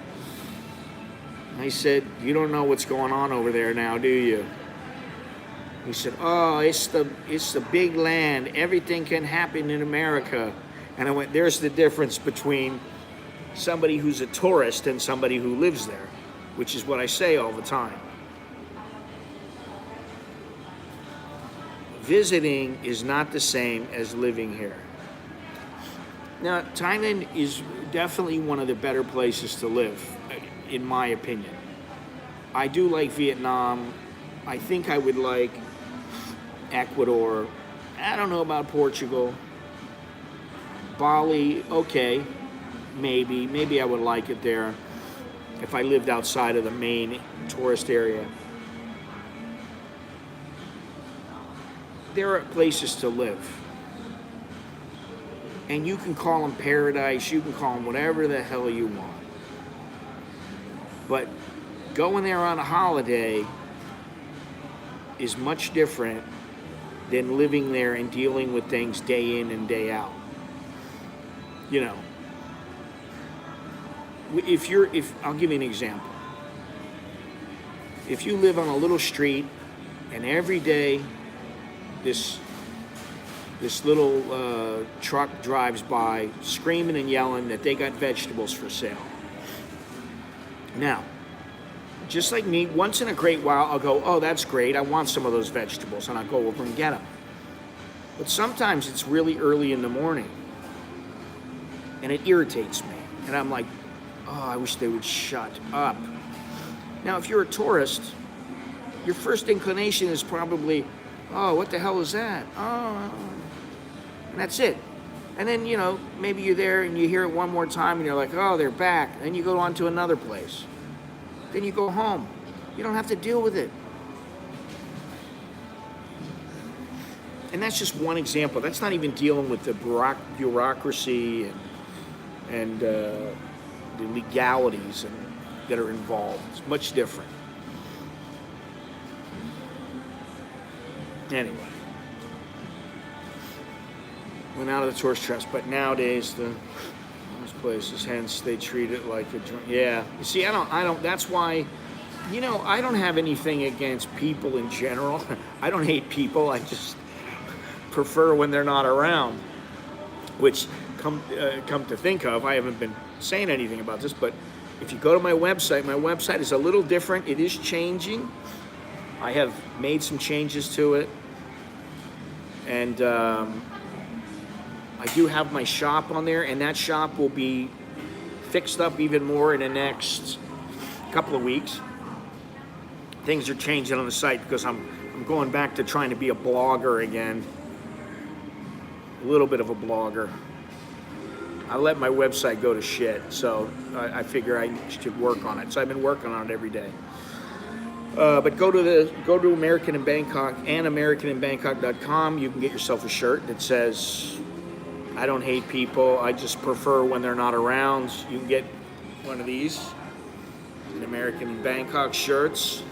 I said, you don't know what's going on over there now, do you? He said, oh, it's the big land. Everything can happen in America. And I went, there's the difference between somebody who's a tourist and somebody who lives there, which is what I say all the time. Visiting is not the same as living here. Now, Thailand is definitely one of the better places to live, in my opinion. I do like Vietnam. I think I would like Ecuador. I don't know about Portugal. Bali, okay, maybe I would like it there if I lived outside of the main tourist area. There are places to live. And you can call them paradise, you can call them whatever the hell you want. But going there on a holiday is much different than living there and dealing with things day in and day out. You know, if I'll give you an example. If you live on a little street and every day this little truck drives by screaming and yelling that they got vegetables for sale. Now, just like me, once in a great while, I'll go, oh, that's great. I want some of those vegetables, and I'll go over and get them. But sometimes it's really early in the morning, and it irritates me. And I'm like, oh, I wish they would shut up. Now, if you're a tourist, your first inclination is probably, oh, what the hell is that? Oh, and that's it. And then, maybe you're there and you hear it one more time and you're like, oh, they're back. Then you go on to another place. Then you go home. You don't have to deal with it. And that's just one example. That's not even dealing with the bureaucracy and the legalities that are involved. It's much different. Anyway. Went out of the tourist traps, but nowadays those places, hence they treat it like a drink. Yeah, you see, I don't. That's why, I don't have anything against people in general. I don't hate people. I just prefer when they're not around. Which, come to think of, I haven't been saying anything about this, but if you go to my website is a little different. It is changing. I have made some changes to it, and I do have my shop on there, and that shop will be fixed up even more in the next couple of weeks. Things are changing on the site because I'm going back to trying to be a blogger again. A little bit of a blogger. I let my website go to shit, so I figure I should work on it. So I've been working on it every day. But go to American in Bangkok and AmericanInBangkok.com. You can get yourself a shirt that says, I don't hate people, I just prefer when they're not around. You can get one of these, an American in Bangkok shirts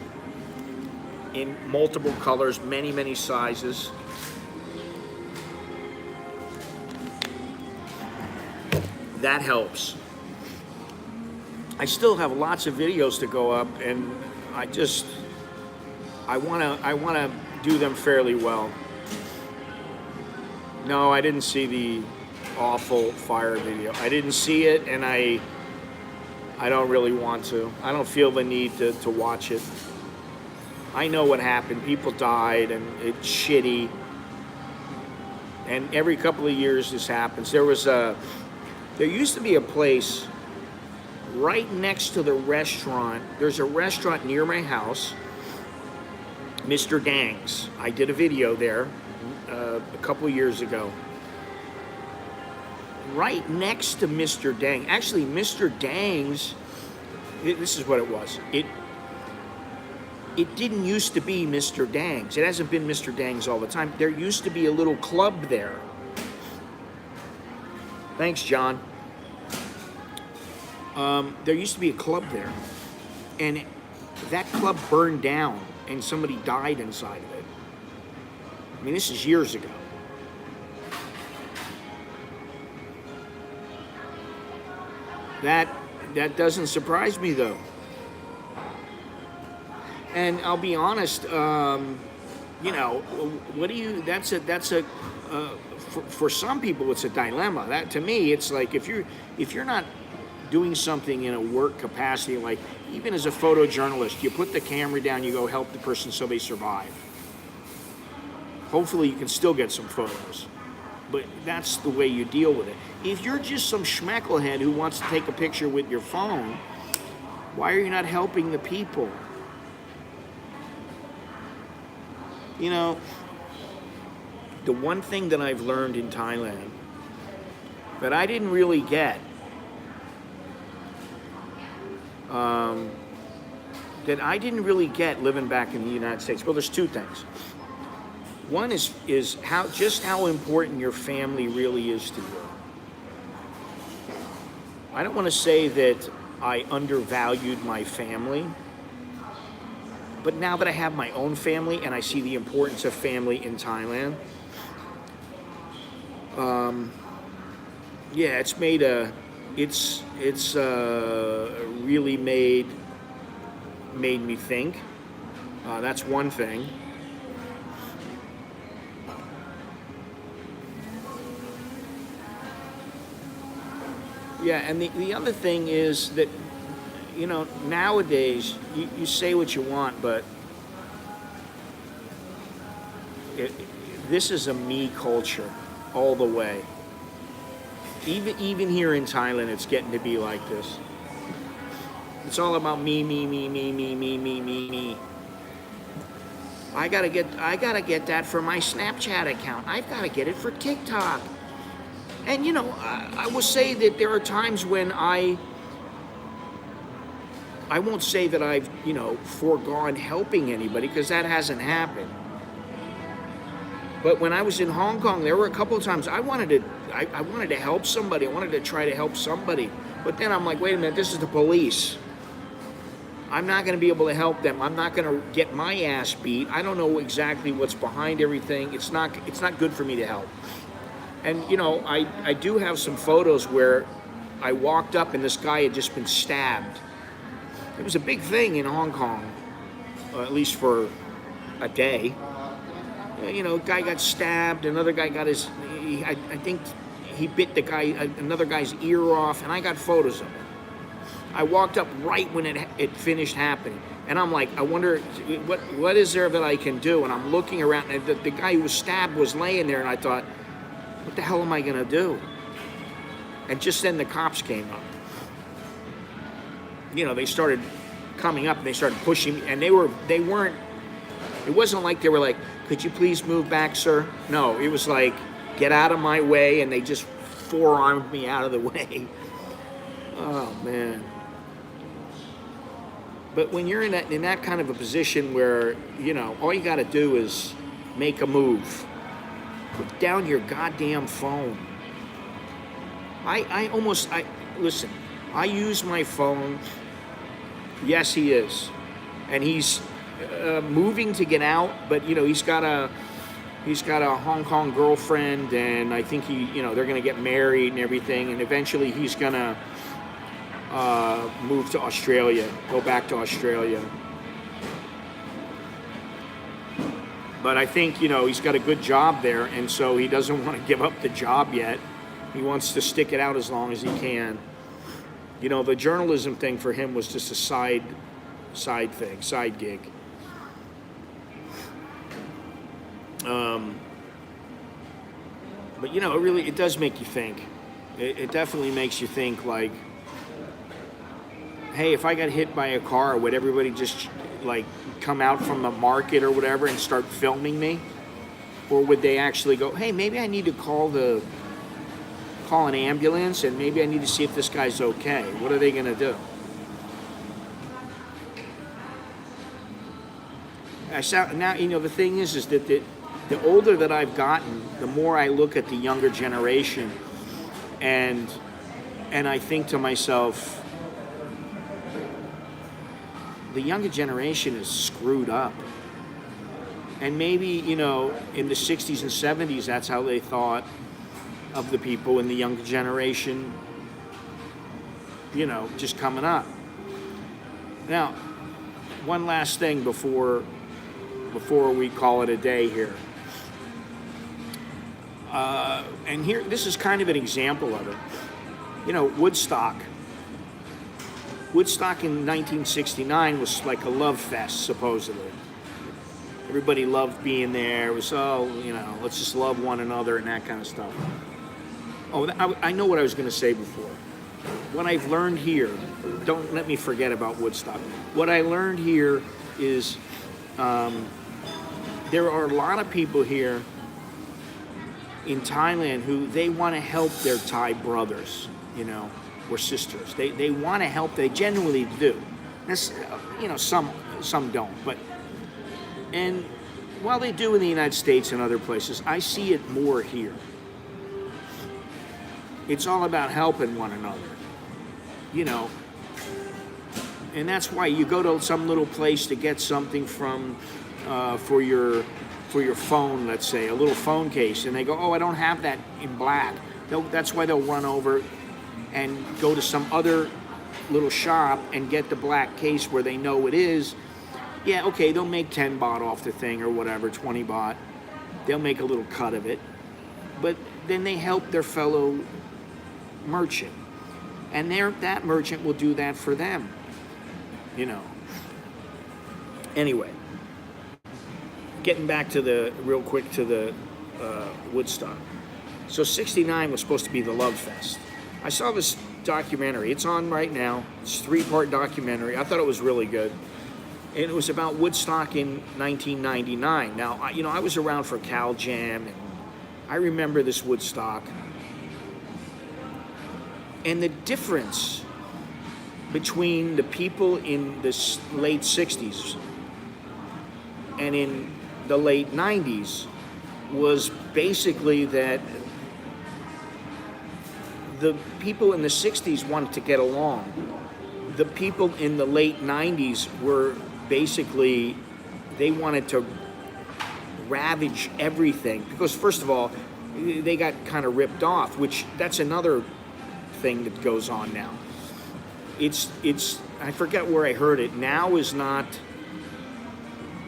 in multiple colors, many, many sizes. That helps. I still have lots of videos to go up, and I wanna do them fairly well. No, I didn't see the awful fire video. I didn't see it, and I don't really want to. I don't feel the need to watch it. I know what happened. People died, and it's shitty. And every couple of years this happens. There used to be a place right next to the restaurant. There's a restaurant near my house, Mr. Dang's. I did a video there a couple years ago. Right next to Mr. Dang. Actually, Mr. Dang's, this is what it was. It didn't used to be Mr. Dang's. It hasn't been Mr. Dang's all the time. There used to be a little club there. Thanks, John. There used to be a club there. And that club burned down and somebody died inside of it. I mean, this is years ago. That doesn't surprise me, though. And I'll be honest, what do you? For some people, it's a dilemma. That, to me, it's like if you're not doing something in a work capacity, like even as a photojournalist, you put the camera down, you go help the person so they survive. Hopefully you can still get some photos, but that's the way you deal with it. If you're just some schmecklehead who wants to take a picture with your phone, why are you not helping the people? The one thing that I've learned in Thailand that I didn't really get, living back in the United States. Well, there's two things. One is how important your family really is to you. I don't want to say that I undervalued my family, but now that I have my own family and I see the importance of family in Thailand, it's made it's really made me think. That's one thing. Yeah, and the other thing is that, nowadays, you say what you want, but this is a me culture all the way. Even here in Thailand, it's getting to be like this. It's all about me, me, me, me, me, me, me, me, me. I gotta get that for my Snapchat account. I've gotta get it for TikTok. And I will say that there are times when I won't say that I've foregone helping anybody, because that hasn't happened. But when I was in Hong Kong, there were a couple of times I wanted to help somebody. I wanted to try to help somebody. But then I'm like, wait a minute, this is the police. I'm not going to be able to help them. I'm not going to get my ass beat. I don't know exactly what's behind everything. It's not good for me to help. And I do have some photos where I walked up and this guy had just been stabbed. It was a big thing in Hong Kong, at least for a day. A guy got stabbed. Another guy got I think he bit another guy's ear off, and I got photos of it. I walked up right when it finished happening, and I'm like, I wonder what is there that I can do? And I'm looking around, and the guy who was stabbed was laying there, and I thought, what the hell am I gonna do? And just then the cops came up. They started coming up and they started pushing me, and they weren't. It wasn't like they were like, could you please move back, sir? No, it was like, get out of my way, and they just forearmed me out of the way. Oh man. But when you're in that kind of a position where, all you got to do is make a move. Put down your goddamn phone. Listen, I use my phone. Yes, he is. And he's moving to get out, but he's got a Hong Kong girlfriend, and I think they're going to get married and everything, and eventually he's going to move to Australia, go back to Australia. But I think, he's got a good job there, and so he doesn't want to give up the job yet. He wants to stick it out as long as he can. The journalism thing for him was just a side thing, side gig. But it does make you think. It definitely makes you think, like, hey, if I got hit by a car, would everybody just come out from the market or whatever and start filming me? Or would they actually go, hey, maybe I need to call an ambulance, and maybe I need to see if this guy's okay? What are they going to do? Now, the thing is that the older that I've gotten, the more I look at the younger generation, and I think to myself, the younger generation is screwed up. And maybe, in the 60s and 70s, that's how they thought of the people in the younger generation, just coming up. Now, one last thing before we call it a day here. And here, this is kind of an example of it. Woodstock. Woodstock in 1969 was like a love fest, supposedly. Everybody loved being there. It was, let's just love one another and that kind of stuff. Oh, I know what I was going to say before. What I've learned here, don't let me forget about Woodstock. What I learned here is there are a lot of people here in Thailand who they want to help their Thai brothers, or sisters. They want to help. They genuinely do. That's, some don't. And while they do in the United States and other places, I see it more here. It's all about helping one another, And that's why you go to some little place to get something from, for your phone, let's say, a little phone case, and they go, oh, I don't have that in black. That's why they'll run over and go to some other little shop and get the black case where they know it is, yeah, okay, they'll make 10 baht off the thing or whatever, 20 baht. They'll make a little cut of it. But then they help their fellow merchant. And that merchant will do that for them, Anyway, getting back to real quick to the Woodstock. So 69 was supposed to be the Love Fest. I saw this documentary. It's on right now. It's a 3-part documentary. I thought it was really good. And it was about Woodstock in 1999. Now, I was around for Cal Jam, and I remember this Woodstock. And the difference between the people in the late 60s and in the late 90s was basically that the people in the 60s wanted to get along. The people in the late 90s were basically, they wanted to ravage everything. Because first of all, they got kind of ripped off, which that's another thing that goes on now. It's I forget where I heard it. Now is not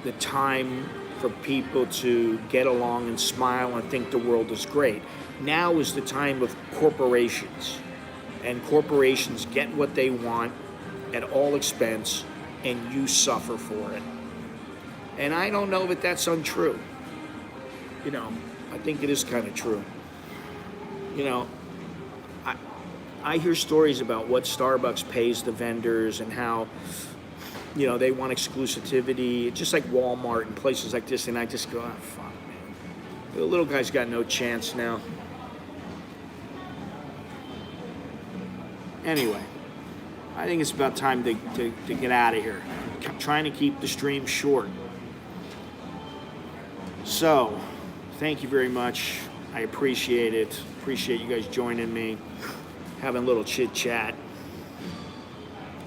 the time for people to get along and smile and think the world is great. Now is the time of corporations, and corporations get what they want at all expense, and you suffer for it. And I don't know that that's untrue. I think it is kind of true. I hear stories about what Starbucks pays the vendors and how, they want exclusivity, just like Walmart and places like this, and I just go, oh, fuck, man. The little guy's got no chance now. Anyway, I think it's about time to get out of here. I'm trying to keep the stream short. So, thank you very much. I appreciate it. Appreciate you guys joining me, having a little chit chat.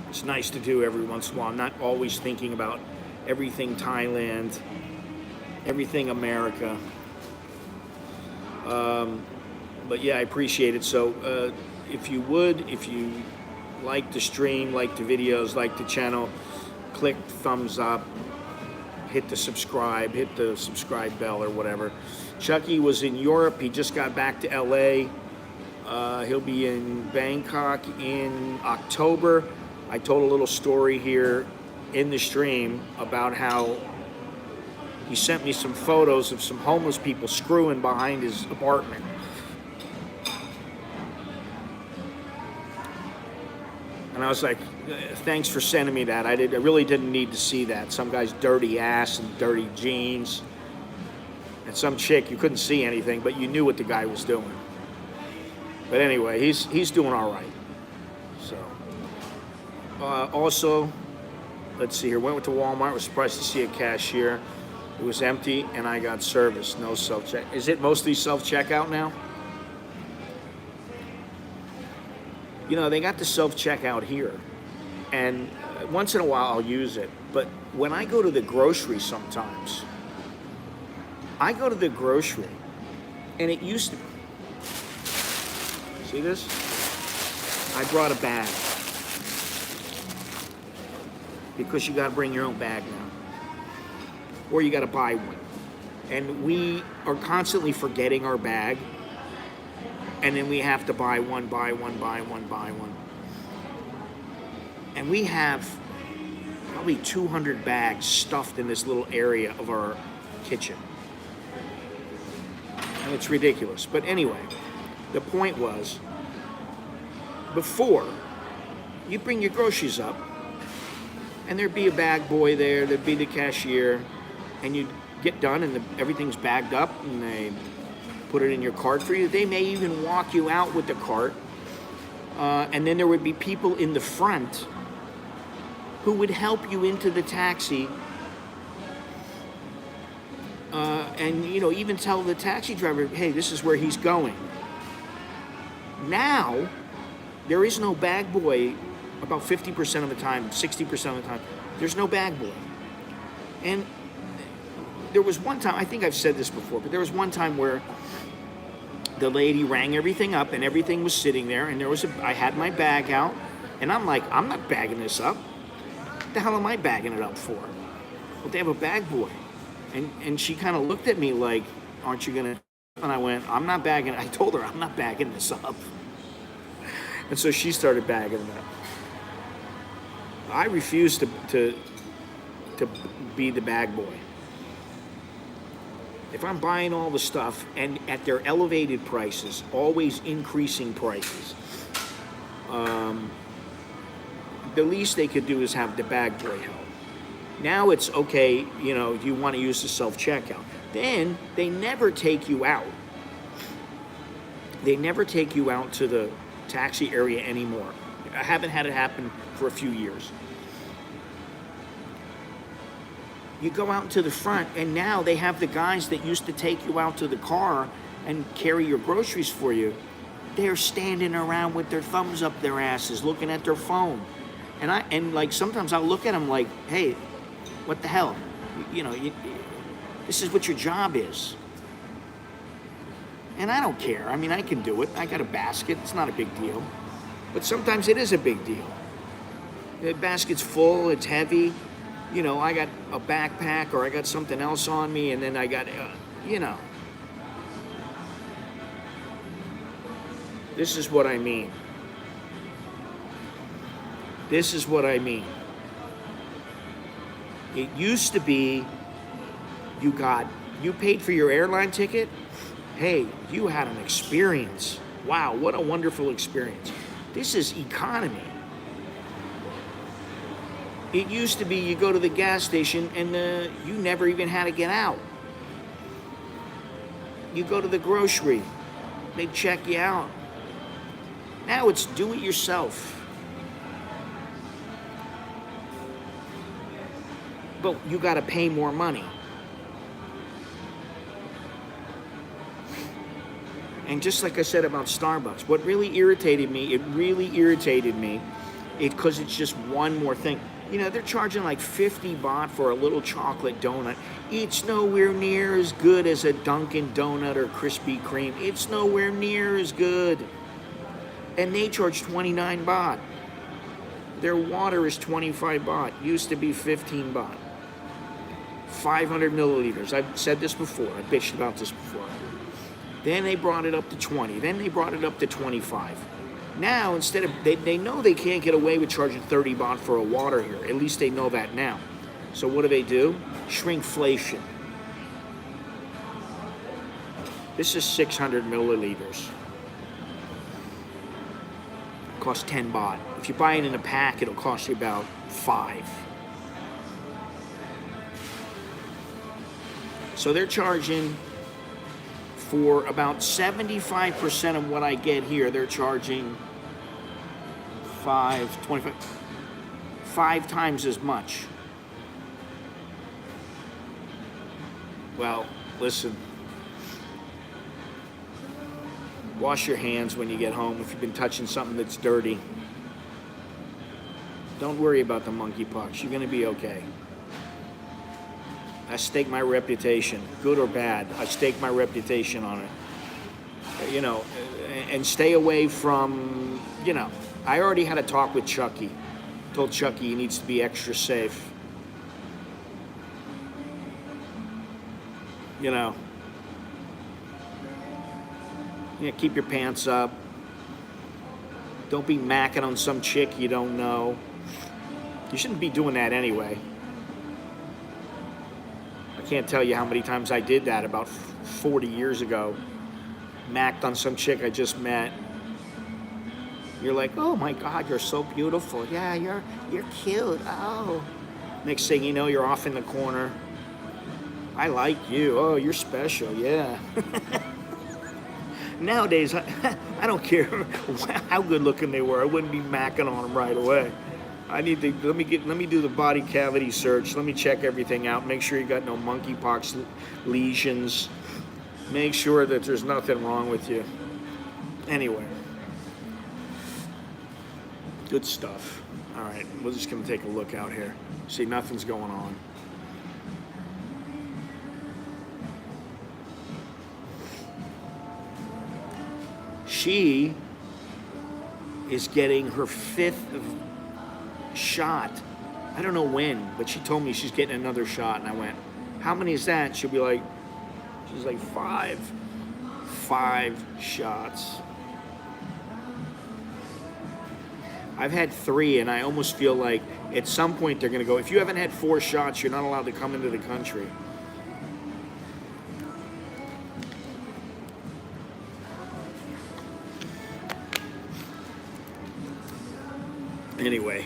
It's nice to do every once in a while. I'm not always thinking about everything Thailand, everything America. But yeah, I appreciate it. So if you like the stream, like the videos, like the channel, click thumbs up, hit the subscribe bell or whatever. Chucky was in Europe. He just got back to LA. He'll be in Bangkok in October. I told a little story here in the stream about how he sent me some photos of some homeless people screwing behind his apartment. And I was like, thanks for sending me that. I really didn't need to see that. Some guy's dirty ass and dirty jeans. And some chick, you couldn't see anything, but you knew what the guy was doing. But anyway, he's doing all right. So, also, let's see here. Went to Walmart. Was surprised to see a cashier. It was empty, and I got service. No self-check. Is it mostly self-checkout now? They got the self-checkout here, and once in a while I'll use it. But when I go to the grocery sometimes, I go to the grocery, and it used to... See this? I brought a bag. Because you got to bring your own bag now. Or you got to buy one. And we are constantly forgetting our bag. And then we have to buy one. And we have probably 200 bags stuffed in this little area of our kitchen. And it's ridiculous. But anyway, the point was, before, you bring your groceries up, and there'd be a bag boy there'd be the cashier, and you'd get done and everything's bagged up, and they put it in your cart for you. They may even walk you out with the cart, and then there would be people in the front who would help you into the taxi, and even tell the taxi driver, hey, this is where he's going. Now, there is no bag boy about 50% of the time, 60% of the time. There's no bag boy. And there was one time, I think I've said this before, but there was one time where the lady rang everything up, and everything was sitting there, and I had my bag out, and I'm like, I'm not bagging this up. What the hell am I bagging it up for? Well, they have a bag boy. And she kind of looked at me like, aren't you gonna? And I went, I told her, I'm not bagging this up. And so she started bagging it up. I refuse to be the bag boy. If I'm buying all the stuff and at their elevated prices, always increasing prices, the least they could do is have the bag boy help. Now it's okay, you want to use the self-checkout. Then they never take you out. They never take you out to the taxi area anymore. I haven't had it happen for a few years. You go out to the front, and now they have the guys that used to take you out to the car and carry your groceries for you. They're standing around with their thumbs up their asses, looking at their phone. And like sometimes I'll look at them like, hey, what the hell? This is what your job is. And I don't care. I mean, I can do it. I got a basket. It's not a big deal. But sometimes it is a big deal. The basket's full. It's heavy. I got a backpack or I got something else on me, and then I got, This is what I mean. This is what I mean. It used to be you paid for your airline ticket. Hey, you had an experience. Wow, what a wonderful experience. This is economy. It used to be you go to the gas station and you never even had to get out. You go to the grocery, they check you out. Now it's do it yourself. But you got to pay more money. And just like I said about Starbucks, what really irritated me, because it's just one more thing. They're charging like 50 baht for a little chocolate donut. It's nowhere near as good as a Dunkin' Donut or Krispy Kreme. It's nowhere near as good. And they charge 29 baht. Their water is 25 baht. Used to be 15 baht. 500 milliliters. I've said this before. I bitched about this before. Then they brought it up to 20. Then they brought it up to 25. Now, instead of, they know they can't get away with charging 30 baht for a water here. At least they know that now. So what do? Shrinkflation. This is 600 milliliters. Costs 10 baht. If you buy it in a pack, it'll cost you about 5. So they're charging for about 75% of what I get here. They're charging 5 times as much. Well, listen. Wash your hands when you get home if you've been touching something that's dirty. Don't worry about the monkeypox. You're going to be okay. I stake my reputation, good or bad. I stake my reputation on it. And stay away from, I already had a talk with Chucky. Told Chucky he needs to be extra safe. Keep your pants up. Don't be macking on some chick you don't know. You shouldn't be doing that anyway. I can't tell you how many times I did that about 40 years ago. Macked on some chick I just met. You're like, oh my God, you're so beautiful. Yeah, you're cute. Oh. Next thing you know, you're off in the corner. I like you. Oh, you're special. Yeah. Nowadays, I don't care how good looking they were. I wouldn't be macking on them right away. Let me do the body cavity search. Let me check everything out. Make sure you got no monkeypox lesions. Make sure that there's nothing wrong with you. Anyway, good stuff. All right, we're just gonna take a look out here. See, nothing's going on. she is getting her 5th shot. I don't know when, but she told me she's getting another shot, and I went, how many is that? She's like 5. 5 shots. I've had 3, and I almost feel like at some point they're going to go, if you haven't had 4 shots, you're not allowed to come into the country. Anyway,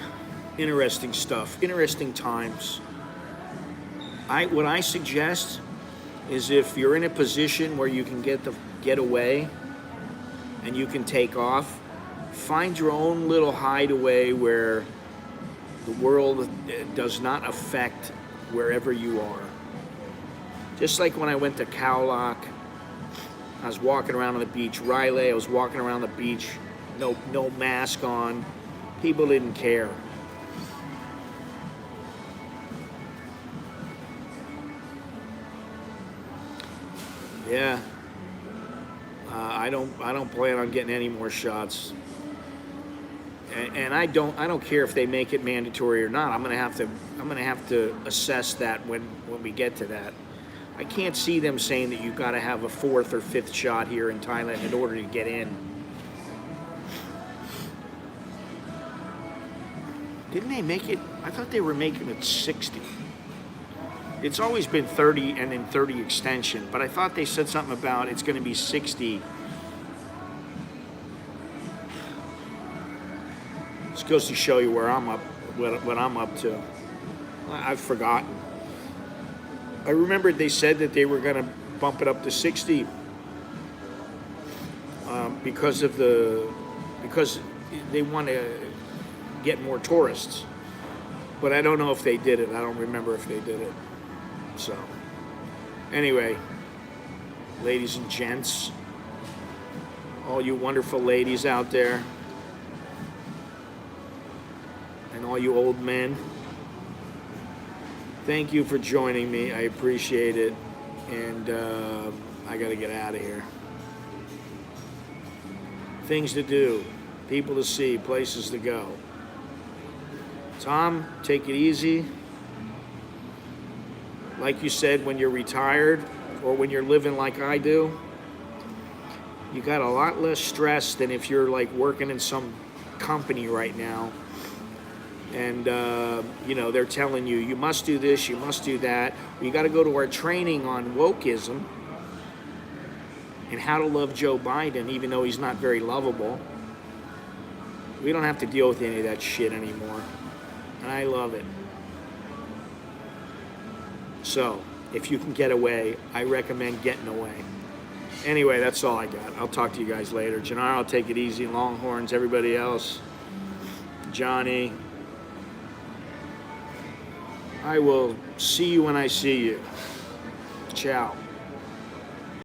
interesting stuff, interesting times. What I suggest is if you're in a position where you can get away and you can take off, find your own little hideaway where the world does not affect wherever you are. Just like when I went to Khao, I was walking around on the beach. Riley, I was walking around the beach, no mask on. People didn't care. Yeah. I don't plan on getting any more shots. And I don't care if they make it mandatory or not. I'm gonna have to assess that when we get to that. I can't see them saying that you've got to have a 4th or 5th shot here in Thailand in order to get in. Didn't they make it? I thought they were making it 60. It's always been 30 and then 30 extension, but I thought they said something about it's going to be 60. This goes to show you where I'm up, what I'm up to. I've forgotten. I remembered they said that they were going to bump it up to 60 because they want to get more tourists. But I don't know if they did it. I don't remember if they did it. So, anyway, ladies and gents, all you wonderful ladies out there, and all you old men, thank you for joining me. I appreciate it. And I got to get out of here. Things to do, people to see, places to go. Tom, take it easy. Like you said, when you're retired or when you're living like I do, you got a lot less stress than if you're like working in some company right now. And, they're telling you, you must do this, you must do that. You got to go to our training on wokeism and how to love Joe Biden, even though he's not very lovable. We don't have to deal with any of that shit anymore. And I love it. So, if you can get away, I recommend getting away. Anyway, that's all I got. I'll talk to you guys later. Gennaro, take it easy. Longhorns, everybody else. Johnny. I will see you when I see you. Ciao.